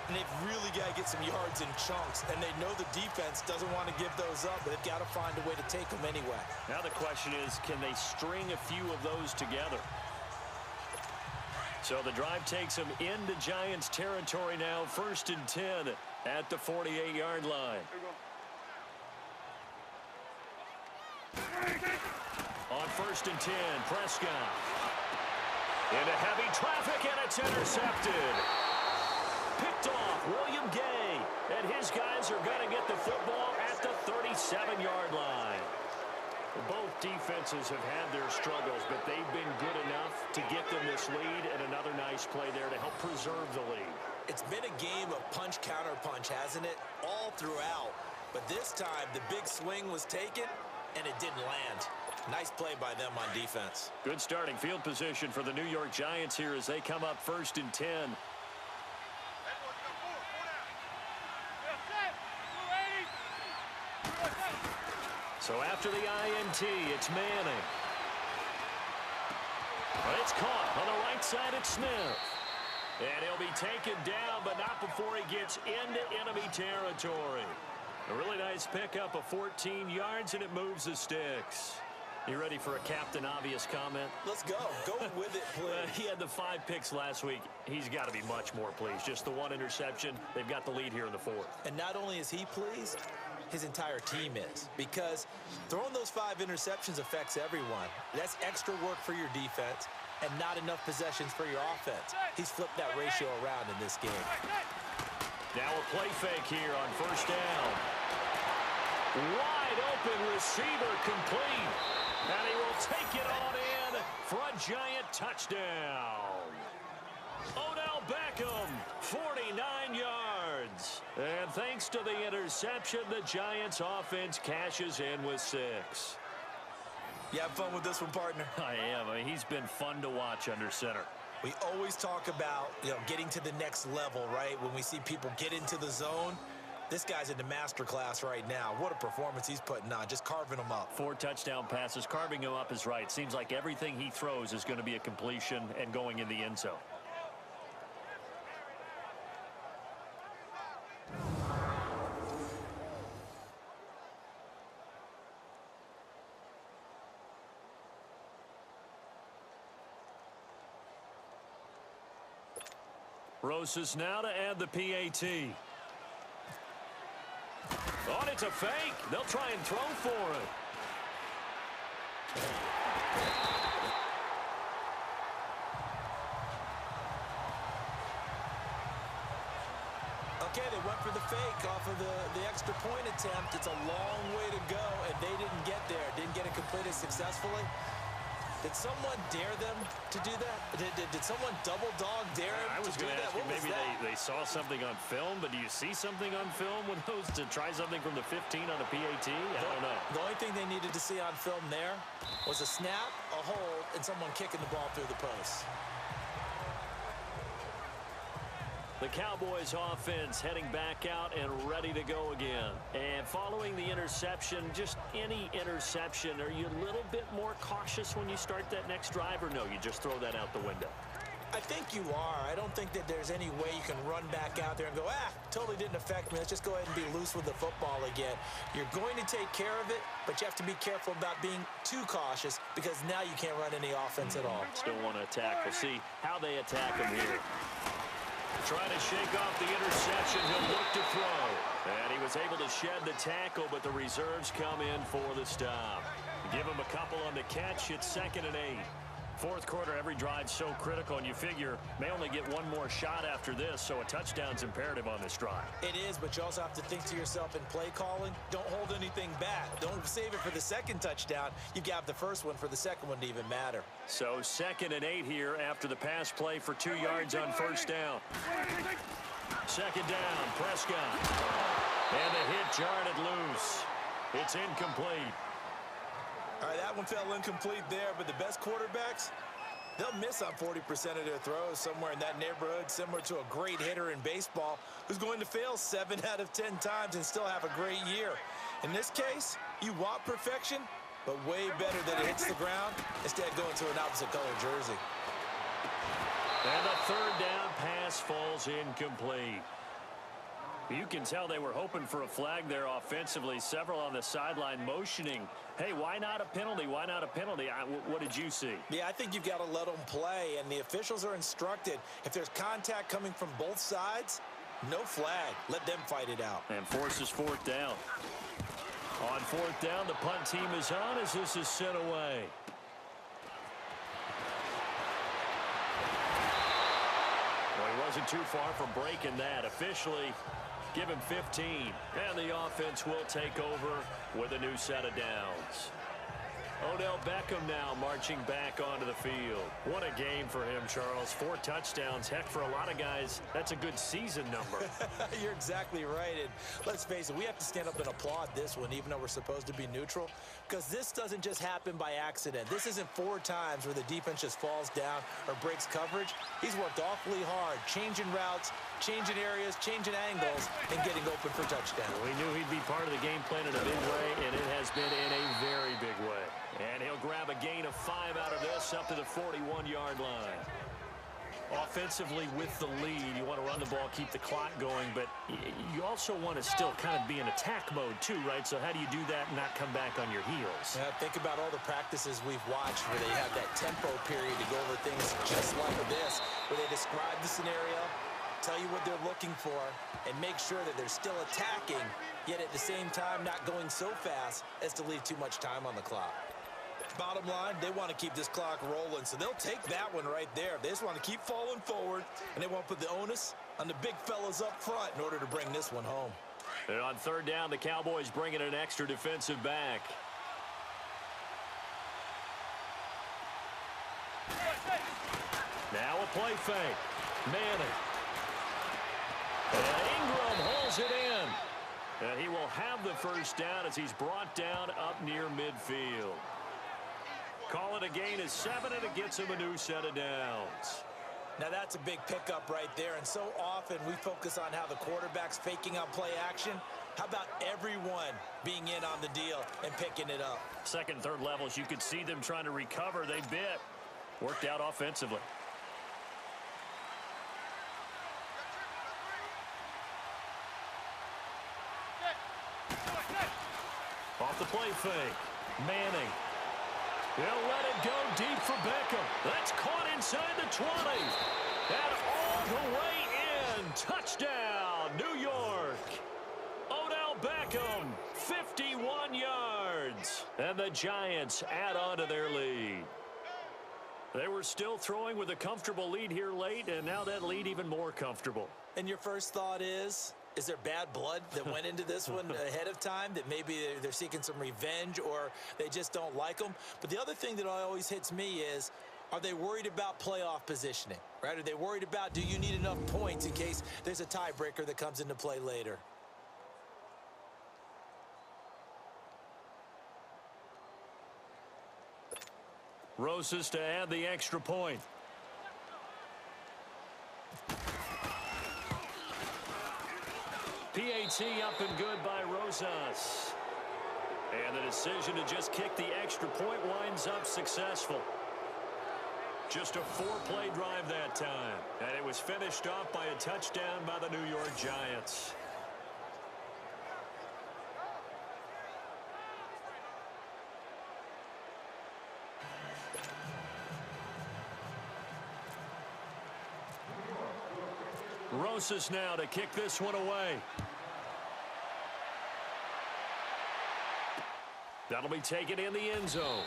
and they've really got to get some yards in chunks, and they know the defense doesn't want to give those up, but they've got to find a way to take them anyway. Now the question is, can they string a few of those together? So the drive takes them into Giants territory now, 1st and 10 at the 48-yard line. On 1st and 10, Prescott. Into heavy traffic, and it's intercepted. Picked off, William Gay. And his guys are going to get the football at the 37-yard line. Both defenses have had their struggles, but they've been good enough to get them this lead, and another nice play there to help preserve the lead. It's been a game of punch-counter-punch, hasn't it? All throughout. But this time, the big swing was taken, and it didn't land. Nice play by them on defense. Good starting field position for the New York Giants here as they come up 1st and 10. So after the INT, it's Manning. But it's caught on the right side at Smith. And he'll be taken down, but not before he gets into enemy territory. A really nice pickup of 14 yards, and it moves the sticks. You ready for a Captain Obvious comment? Let's go. Go with it, please. He had the 5 picks last week. He's got to be much more pleased. Just the 1 interception. They've got the lead here in the 4th. And not only is he pleased, his entire team is. Because throwing those 5 interceptions affects everyone. That's extra work for your defense and not enough possessions for your offense. He's flipped that ratio around in this game. Now a play fake here on 1st down. Wide open receiver complete. And he will take it on in for a Giant touchdown. Odell Beckham, 49 yards. And thanks to the interception, the Giants offense cashes in with 6. You have fun with this one, partner? I am. I mean, he's been fun to watch under center. We always talk about, getting to the next level, right? When we see people get into the zone. This guy's in the master class right now. What a performance he's putting on, just carving them up. 4 touchdown passes. Carving him up is right. Seems like everything he throws is going to be a completion and going in the end zone. Rosas now to add the PAT. Oh, it's a fake. They'll try and throw for it. Okay, they went for the fake off of the extra point attempt. It's a long way to go, and they didn't get there. Didn't get it completed successfully. Did someone dare them to do that? Did someone double dog dare them I was to do going to that? ask you, What was maybe that? they saw something on film, but do you see something on film with those to try something from the 15 on a PAT? I don't know. The only thing they needed to see on film there was a snap, a hold, and someone kicking the ball through the post. The Cowboys offense heading back out and ready to go again. And following the interception, just any interception, are you a little bit more cautious when you start that next drive, or no, you just throw that out the window? I think you are. I don't think that there's any way you can run back out there and go, totally didn't affect me. Let's just go ahead and be loose with the football again. You're going to take care of it, but you have to be careful about being too cautious because now you can't run any offense at all. Still want to attack. We'll see how they attack him here. Trying to shake off the interception. He'll look to throw. And he was able to shed the tackle, but the reserves come in for the stop. Give him a couple on the catch. It's 2nd and 8. Fourth quarter, every drive's so critical, and you figure may only get one more shot after this, so a touchdown's imperative on this drive. It is, but you also have to think to yourself in play calling, don't hold anything back. Don't save it for the second touchdown. You got the first one for the second one to even matter. So 2nd and 8 here after the pass play for 2 yards on first down. 2nd down, Prescott. And the hit jarred it loose. It's incomplete. All right, that one fell incomplete there, but the best quarterbacks, they'll miss on 40% of their throws somewhere in that neighborhood, similar to a great hitter in baseball who's going to fail 7 out of 10 times and still have a great year. In this case, you want perfection, but way better that it hits the ground instead of going to an opposite color jersey. And the 3rd down pass falls incomplete. You can tell they were hoping for a flag there offensively. Several on the sideline motioning, hey, why not a penalty? Why not a penalty? What did you see? Yeah, I think you've got to let them play, and the officials are instructed. If there's contact coming from both sides, no flag. Let them fight it out. And forces 4th down. On 4th down, the punt team is on as this is sent away. Well, he wasn't too far from breaking that. Officially, give him 15. And the offense will take over with a new set of downs. Odell Beckham now marching back onto the field. What a game for him, Charles. 4 touchdowns. Heck, for a lot of guys, that's a good season number. You're exactly right. And let's face it, we have to stand up and applaud this one, even though we're supposed to be neutral, because this doesn't just happen by accident. This isn't 4 times where the defense just falls down or breaks coverage. He's worked awfully hard, changing routes, changing areas, changing angles, and getting open for touchdown. We knew he'd be part of the game plan in a big way, and it has been in a very big way. And he'll grab a gain of 5 out of this up to the 41-yard line. Offensively with the lead, you want to run the ball, keep the clock going, but you also want to still kind of be in attack mode too, right? So how do you do that and not come back on your heels? Yeah, think about all the practices we've watched where they have that tempo period to go over things just like this, where they describe the scenario, tell you what they're looking for, and make sure that they're still attacking, yet at the same time not going so fast as to leave too much time on the clock. Bottom line, they want to keep this clock rolling, so they'll take that one right there. They just want to keep falling forward, and they want to put the onus on the big fellas up front in order to bring this one home. And on 3rd down, the Cowboys bring in an extra defensive back. Now a play fake. Manning. And Ingram holds it in. And he will have the first down as he's brought down up near midfield. Call it a gain of 7, and it gets him a new set of downs. Now that's a big pickup right there, and so often we focus on how the quarterback's faking out play action. How about everyone being in on the deal and picking it up? 2nd and 3rd levels, you could see them trying to recover. They bit. Worked out offensively. Off the play fake. Manning. He'll let it go deep for Beckham. That's caught inside the 20. And all the way in. Touchdown, New York. Odell Beckham, 51 yards. And the Giants add on to their lead. They were still throwing with a comfortable lead here late, and now that lead even more comfortable. And your first thought is, Is there bad blood that went into this one ahead of time, that maybe they're seeking some revenge or they just don't like them? But the other thing that always hits me is, are they worried about playoff positioning, right? Are they worried about, do you need enough points in case there's a tiebreaker that comes into play later? Rosas to add the extra point. PAT up and good by Rosas. And the decision to just kick the extra point winds up successful. Just a 4-play drive that time. And it was finished off by a touchdown by the New York Giants. Rosas now to kick this one away. That'll be taken in the end zone.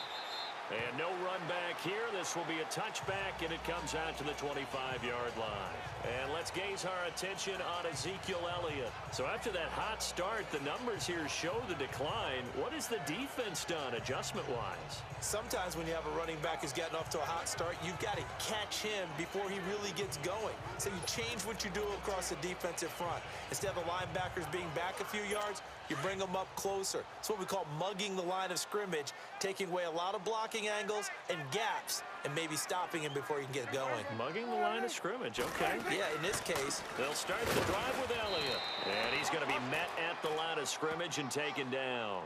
And no run back here. This will be a touchback, and it comes out to the 25-yard line. And let's gaze our attention on Ezekiel Elliott. So after that hot start, the numbers here show the decline. What has the defense done adjustment-wise? Sometimes when you have a running back who's getting off to a hot start, you've got to catch him before he really gets going. So you change what you do across the defensive front. Instead of the linebackers being back a few yards, you bring them up closer. It's what we call mugging the line of scrimmage, taking away a lot of blocking angles and gaps and maybe stopping him before he can get going. Mugging the line of scrimmage, okay. Yeah, in this case. They'll start the drive with Elliott. And he's going to be met at the line of scrimmage and taken down.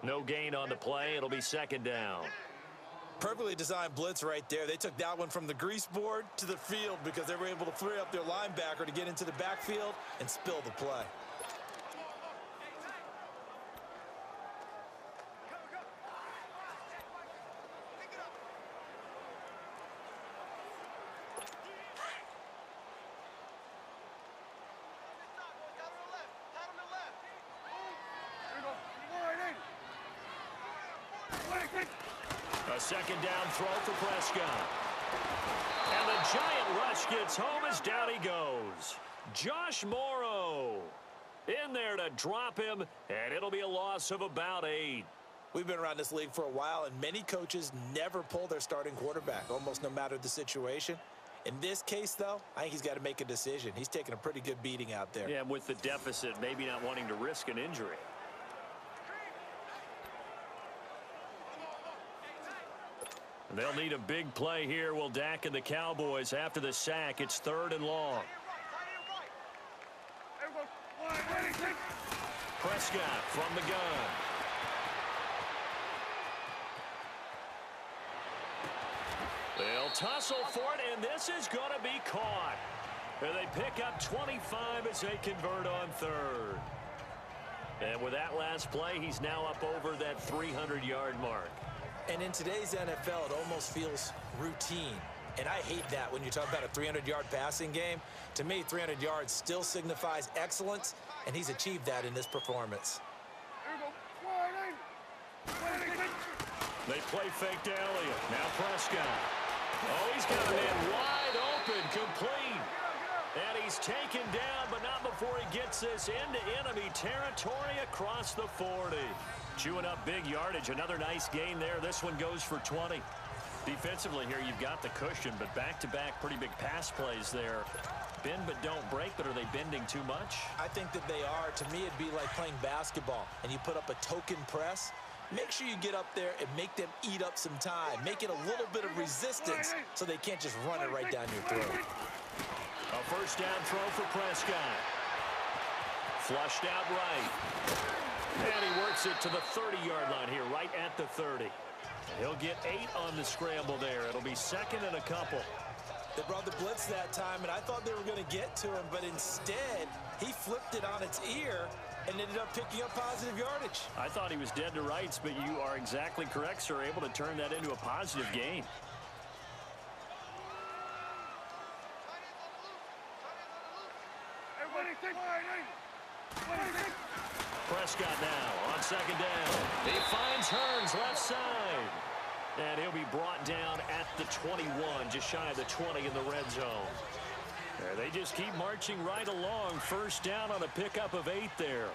No gain on the play. It'll be second down. Perfectly designed blitz right there. They took that one from the grease board to the field because they were able to free up their linebacker to get into the backfield and spill the play. A second down throw for Prescott. And the giant rush gets home as down he goes. Josh Morrow in there to drop him, and it'll be a loss of about 8. We've been around this league for a while, and many coaches never pull their starting quarterback, almost no matter the situation. In this case, though, I think he's got to make a decision. He's taking a pretty good beating out there. Yeah, with the deficit, maybe not wanting to risk an injury. They'll need a big play here. Will Dak and the Cowboys after the sack. It's 3rd and long. Prescott from the gun. They'll tussle for it, and this is going to be caught. And they pick up 25 as they convert on 3rd. And with that last play, he's now up over that 300-yard mark. And in today's NFL, it almost feels routine. And I hate that when you talk about a 300-yard passing game. To me, 300 yards still signifies excellence, and he's achieved that in this performance. They play fake to Elliott. Now Prescott. Oh, he's got a man wide open, complete. And he's taken down, but not before he gets this into enemy territory across the 40. Chewing up big yardage. Another nice gain there. This one goes for 20. Defensively here, you've got the cushion, but back-to-back pretty big pass plays there. Bend but don't break, but are they bending too much? I think that they are. To me, it'd be like playing basketball, and you put up a token press. Make sure you get up there and make them eat up some time. Make it a little bit of resistance so they can't just run it right down your throat. A first down throw for Prescott. Flushed out right. And he works it to the 30-yard line here, right at the 30. He'll get 8 on the scramble there. It'll be second and a couple. They brought the blitz that time, and I thought they were going to get to him, but instead, he flipped it on its ear and ended up picking up positive yardage. I thought he was dead to rights, but you are exactly correct, sir. Able to turn that into a positive gain. Prescott now on second down. He finds Hearns left side. And he'll be brought down at the 21, just shy of the 20 in the red zone. They just keep marching right along. First down on a pickup of 8 there.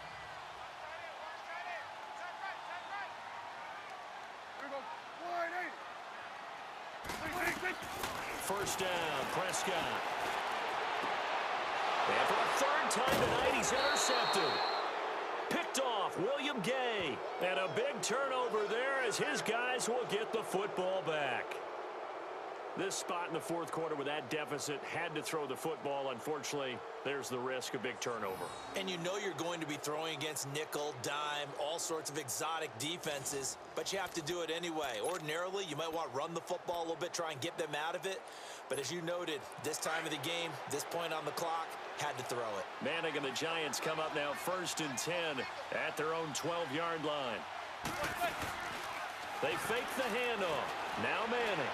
First down, Prescott. And for the third time tonight, he's intercepted. Picked off, William Gay. And a big turnover there as his guys will get the football back. This spot in the fourth quarter with that deficit, had to throw the football. Unfortunately, there's the risk of big turnover. And you know you're going to be throwing against nickel, dime, all sorts of exotic defenses, but you have to do it anyway. Ordinarily, you might want to run the football a little bit, try and get them out of it. But as you noted, this time of the game, this point on the clock, had to throw it. Manning and the Giants come up now 1st and 10 at their own 12-yard line. They fake the handoff. Now Manning.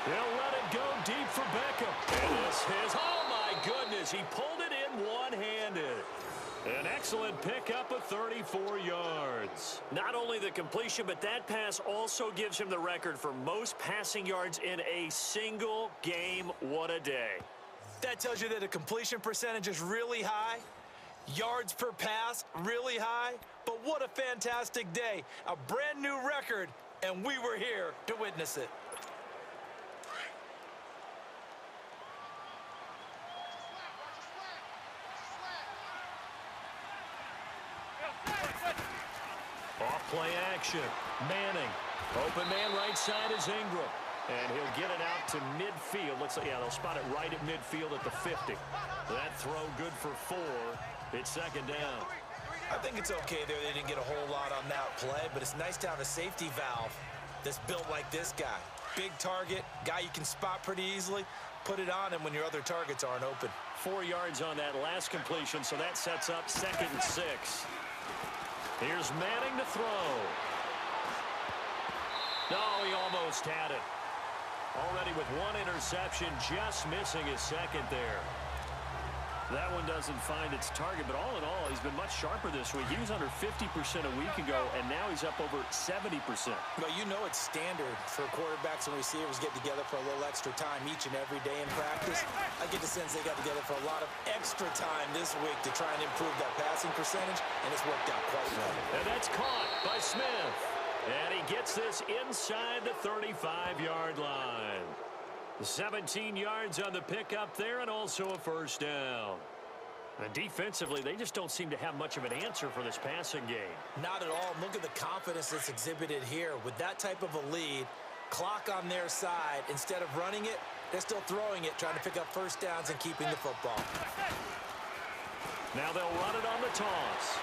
He'll let it go deep for Beckham. And this is, oh my goodness, he pulled it in one-handed. An excellent pickup of 34 yards. Not only the completion, but that pass also gives him the record for most passing yards in a single game. What a day. That tells you that the completion percentage is really high. Yards per pass, really high. But what a fantastic day. A brand new record, and we were here to witness it. Off-play action. Manning. Open man right side is Ingram. And he'll get it out to midfield. Looks like, yeah, they'll spot it right at midfield at the 50. That throw good for 4. It's second down. I think it's okay there. They didn't get a whole lot on that play, but it's nice to have a safety valve that's built like this guy. Big target, guy you can spot pretty easily. Put it on him when your other targets aren't open. 4 yards on that last completion, so that sets up 2nd and 6. Here's Manning to throw. No, he almost had it. Already with 1 interception, just missing his 2nd there. That one doesn't find its target, but all in all, he's been much sharper this week. He was under 50% a week ago, and now he's up over 70%. Well, you know it's standard for quarterbacks and receivers get together for a little extra time each and every day in practice. I get the sense they got together for a lot of extra time this week to try and improve that passing percentage, and it's worked out quite well. And that's caught by Smith. And he gets this inside the 35-yard line. 17 yards on the pickup there, and also a first down. And defensively, they just don't seem to have much of an answer for this passing game. Not at all. Look at the confidence that's exhibited here. With that type of a lead, clock on their side, instead of running it, they're still throwing it, trying to pick up first downs and keeping the football. Now they'll run it on the toss.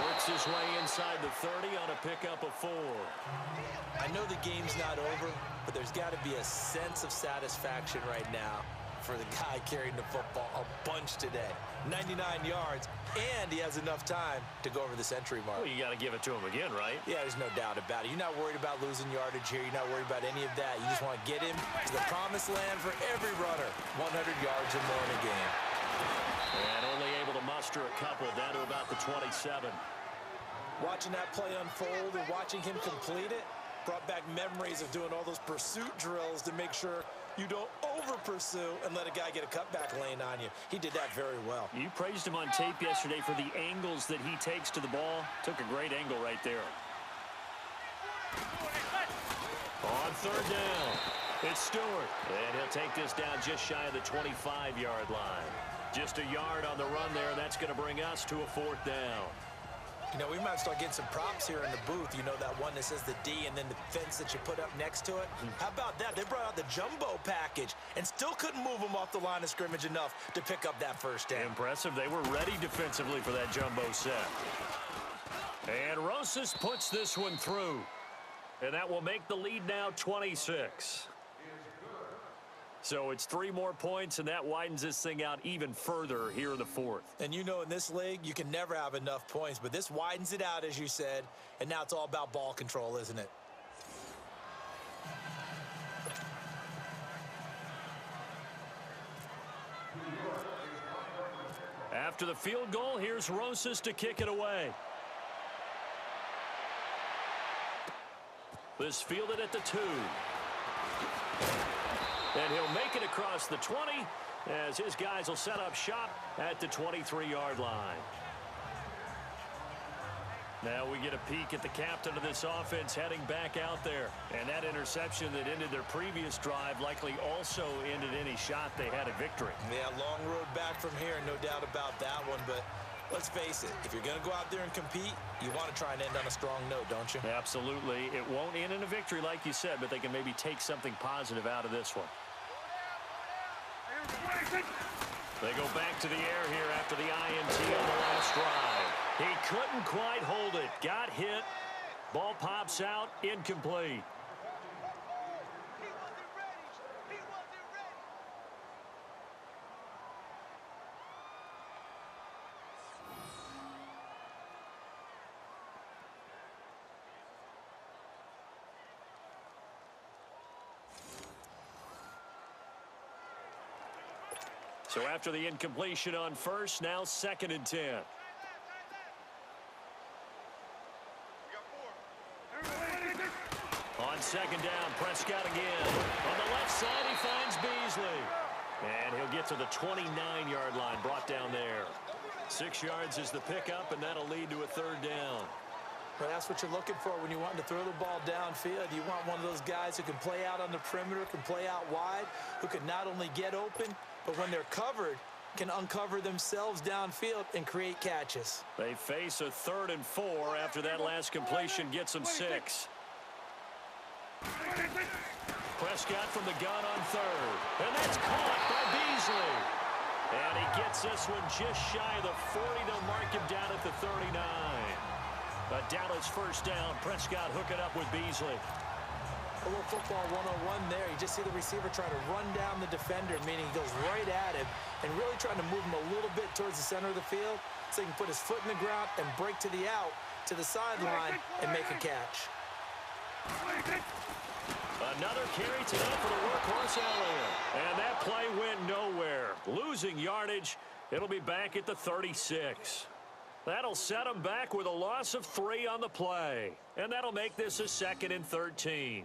Works his way inside the 30 on a pickup of 4. I know the game's not over, but there's got to be a sense of satisfaction right now for the guy carrying the football a bunch today. 99 yards, and he has enough time to go over the century mark. Well, you got to give it to him again, right? Yeah, there's no doubt about it. You're not worried about losing yardage here. You're not worried about any of that. You just want to get him to the promised land for every runner. 100 yards or more in a game. And only able to muster a couple down to about the 27. Watching that play unfold and watching him complete it brought back memories of doing all those pursuit drills to make sure you don't over-pursue and let a guy get a cutback lane on you. He did that very well. You praised him on tape yesterday for the angles that he takes to the ball. Took a great angle right there. On third down, it's Stewart. And he'll take this down just shy of the 25-yard line. Just a yard on the run there. That's going to bring us to a 4th down. You know, we might start getting some props here in the booth. You know, that one that says the D and then the fence that you put up next to it. How about that? They brought out the jumbo package and still couldn't move them off the line of scrimmage enough to pick up that first down. Impressive. They were ready defensively for that jumbo set. And Rosas puts this one through. And that will make the lead now 26. So it's 3 more points, and that widens this thing out even further here in the 4th. And you know, in this league, you can never have enough points, but this widens it out, as you said, and now it's all about ball control, isn't it? After the field goal, here's Rosas to kick it away. This fielded at the 2. And he'll make it across the 20 as his guys will set up shop at the 23-yard line. Now we get a peek at the captain of this offense heading back out there. And that interception that ended their previous drive likely also ended any shot they had at victory. Yeah, long road back from here, no doubt about that one. But let's face it, if you're going to go out there and compete, you want to try and end on a strong note, don't you? Absolutely. It won't end in a victory like you said, but they can maybe take something positive out of this one. They go back to the air here after the INT on the last drive. He couldn't quite hold it. Got hit. Ball pops out. Incomplete. So after the incompletion on first, now 2nd and 10. On 2nd down, Prescott again. On the left side, he finds Beasley. And he'll get to the 29-yard line, brought down there. 6 yards is the pickup, and that'll lead to a 3rd down. Well, that's what you're looking for when you want to throw the ball downfield. You want one of those guys who can play out on the perimeter, can play out wide, who can not only get open, but when they're covered, can uncover themselves downfield and create catches. They face a 3rd and 4 after that last completion gets them 6. Prescott from the gun on 3rd. And that's caught by Beasley. And he gets this one just shy of the 40. They'll mark him down at the 39. But Dallas 1st down. Prescott hooking up with Beasley. A little football 101 there. You just see the receiver trying to run down the defender, meaning he goes right at him and really trying to move him a little bit towards the center of the field so he can put his foot in the ground and break to the out, to the sideline, and make a catch. Another carry tonight for the workhorse Elliott. And that play went nowhere. Losing yardage. It'll be back at the 36. That'll set them back with a loss of 3 on the play. And that'll make this a 2nd and 13.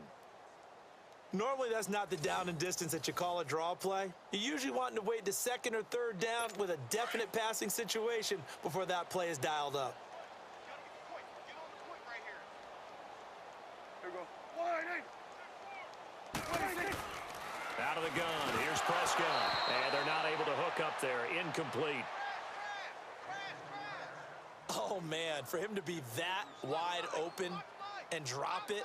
Normally, that's not the down and distance that you call a draw play. You usually want to wait to 2nd or 3rd down with a definite passing situation before that play is dialed up. Here we go. Out of the gun. Here's Prescott. And they're not able to hook up there. Incomplete. Oh, man, for him to be that wide open and drop it,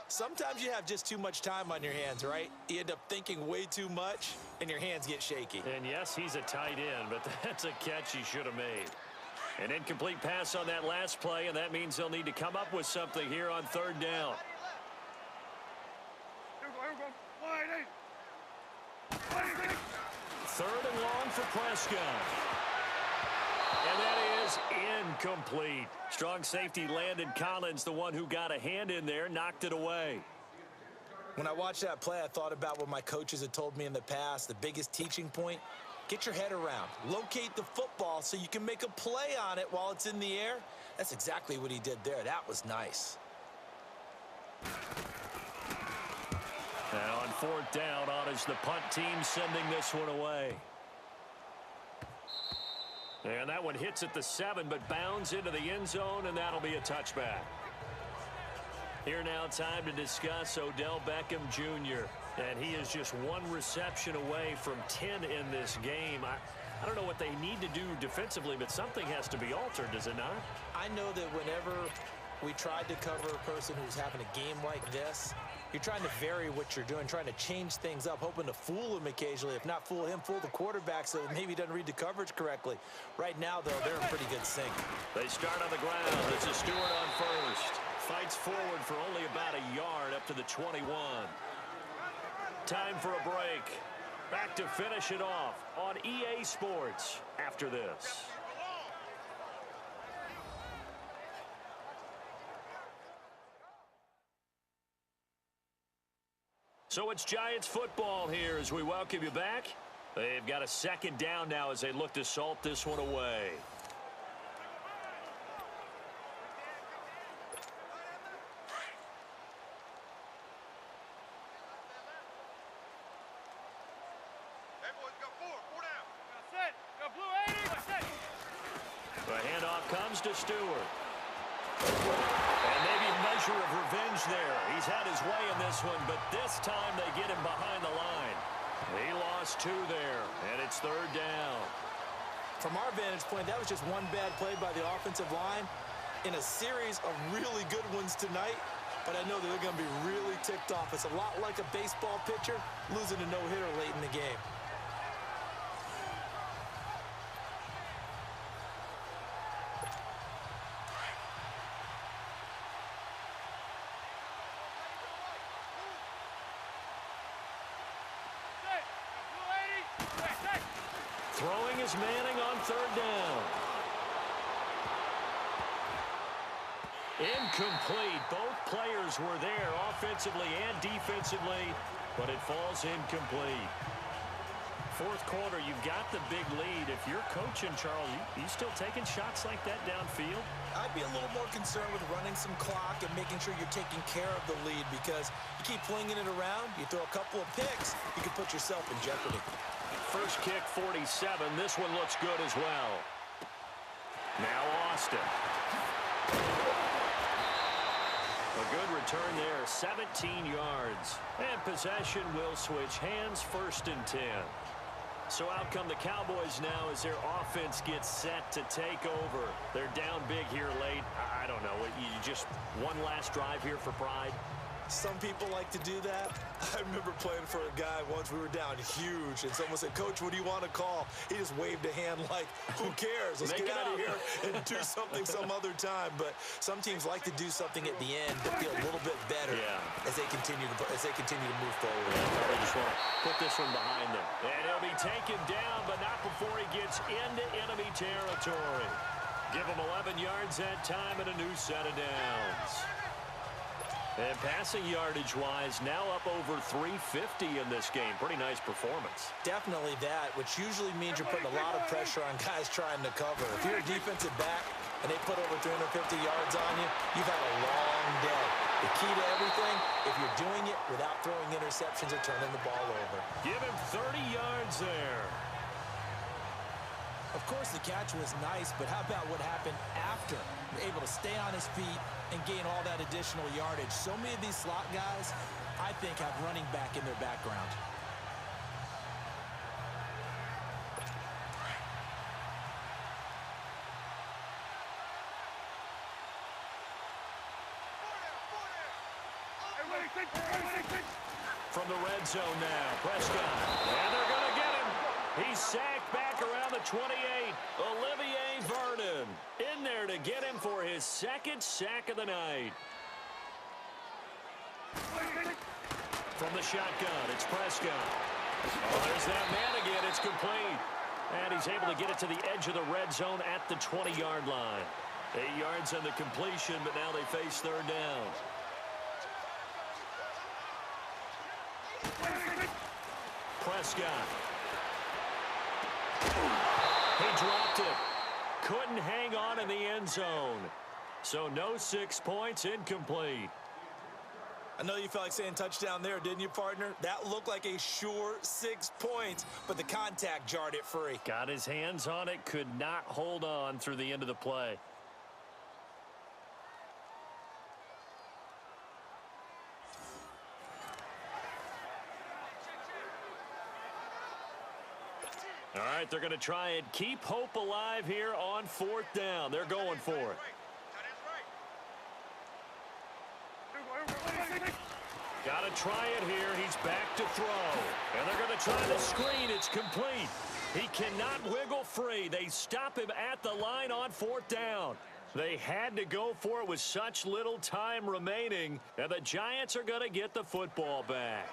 sometimes you have just too much time on your hands, right? You end up thinking way too much, and your hands get shaky. And, yes, he's a tight end, but that's a catch he should have made. An incomplete pass on that last play, and that means they'll need to come up with something here on 3rd down. Here we go. Wide 3rd and long for Prescott. And that is incomplete. Strong safety Landon Collins, the one who got a hand in there, knocked it away. When I watched that play, I thought about what my coaches had told me in the past. The biggest teaching point, get your head around. Locate the football so you can make a play on it while it's in the air. That's exactly what he did there. That was nice. Now on 4th down, on is the punt team sending this one away. And that one hits at the 7, but bounds into the end zone, and that'll be a touchback. Here now, time to discuss Odell Beckham Jr. And he is just 1 reception away from 10 in this game. I don't know what they need to do defensively, but something has to be altered, does it not? I know that whenever we tried to cover a person who's having a game like this, you're trying to vary what you're doing, trying to change things up, hoping to fool him occasionally. If not fool him, fool the quarterback so that maybe he doesn't read the coverage correctly. Right now, though, they're in pretty good sync. They start on the ground. It's a Stewart on 1st. Fights forward for only about a yard up to the 21. Time for a break. Back to finish it off on EA Sports after this. So it's Giants football here as we welcome you back. They've got a 2nd down now as they look to salt this one away. Hey, boys, got 4. The handoff comes to Stewart. And maybe a measure of revenge there. He's had his way in this one, but this time they get him behind the line. He lost 2 there, and it's 3rd down. From our vantage point, that was just one bad play by the offensive line in a series of really good ones tonight. But I know that they're going to be really ticked off. It's a lot like a baseball pitcher losing a no-hitter late in the game. Throwing is Manning on 3rd down. Incomplete. Both players were there offensively and defensively, but it falls incomplete. 4th quarter, you've got the big lead. If you're coaching, Charles, you still taking shots like that downfield? I'd be a little more concerned with running some clock and making sure you're taking care of the lead, because you keep flinging it around, you throw a couple of picks, you can put yourself in jeopardy. First kick, 47. This one looks good as well. Now Austin. A good return there, 17 yards. And possession will switch hands, 1st and 10. So out come the Cowboys now as their offense gets set to take over. They're down big here late. I don't know. You just one last drive here for pride? Some people like to do that. I remember playing for a guy once. We were down huge, and someone said, "Coach, what do you want to call?" He just waved a hand like, "Who cares? Let's get out of here and do something some other time." But some teams like to do something at the end to feel a little bit better as they continue to move forward. They just want to put this one behind them. And he'll be taken down, but not before he gets into enemy territory. Give him 11 yards that time and a new set of downs. And passing yardage-wise, now up over 350 in this game. Pretty nice performance. Definitely that, which usually means you're putting a lot of pressure on guys trying to cover. If you're a defensive back and they put over 350 yards on you, you've had a long day. The key to everything, if you're doing it without throwing interceptions or turning the ball over. Give him 30 yards there. Of course, the catch was nice, but how about what happened after? Able to stay on his feet and gain all that additional yardage. So many of these slot guys, I think, have running back in their background. From the red zone now, Prescott. And they're going to get him. He's sacked back around the 28. Olivier Vernon in there to get him for his 2nd sack of the night. From the shotgun, it's Prescott. Oh, there's that man again. It's complete. And he's able to get it to the edge of the red zone at the 20-yard line. 8 yards on the completion, but now they face 3rd down. Prescott. He dropped it. Couldn't hang on in the end zone. So no 6 points, incomplete. I know you felt like saying touchdown there, didn't you, partner? That looked like a sure 6 points, but the contact jarred it free. Got his hands on it, could not hold on through the end of the play. All right, they're going to try and keep hope alive here on 4th down. They're going for it. Got to try it here. He's back to throw. And they're going to try the screen. It's complete. He cannot wiggle free. They stop him at the line on 4th down. They had to go for it with such little time remaining. And the Giants are going to get the football back.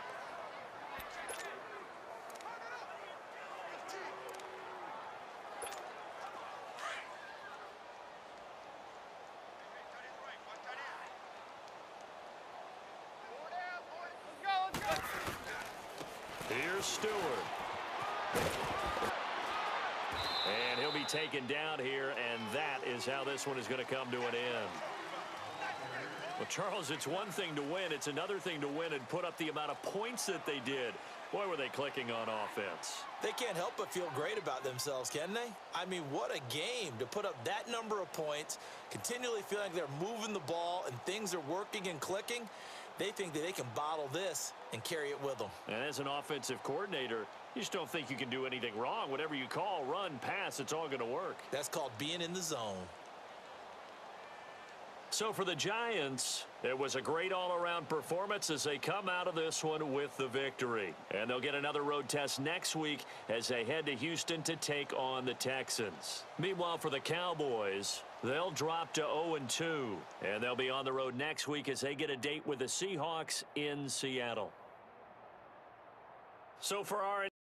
Here's Stewart. And he'll be taken down here, and that is how this one is going to come to an end. Well, Charles, it's one thing to win. It's another thing to win and put up the amount of points that they did. Boy, were they clicking on offense. They can't help but feel great about themselves, can they? I mean, what a game to put up that number of points, continually feeling like they're moving the ball and things are working and clicking. They think that they can bottle this and carry it with them. And as an offensive coordinator, you just don't think you can do anything wrong. Whatever you call, run, pass, it's all going to work. That's called being in the zone. So for the Giants, it was a great all-around performance as they come out of this one with the victory. And they'll get another road test next week as they head to Houston to take on the Texans. Meanwhile, for the Cowboys, they'll drop to 0-2. And they'll be on the road next week as they get a date with the Seahawks in Seattle. So for our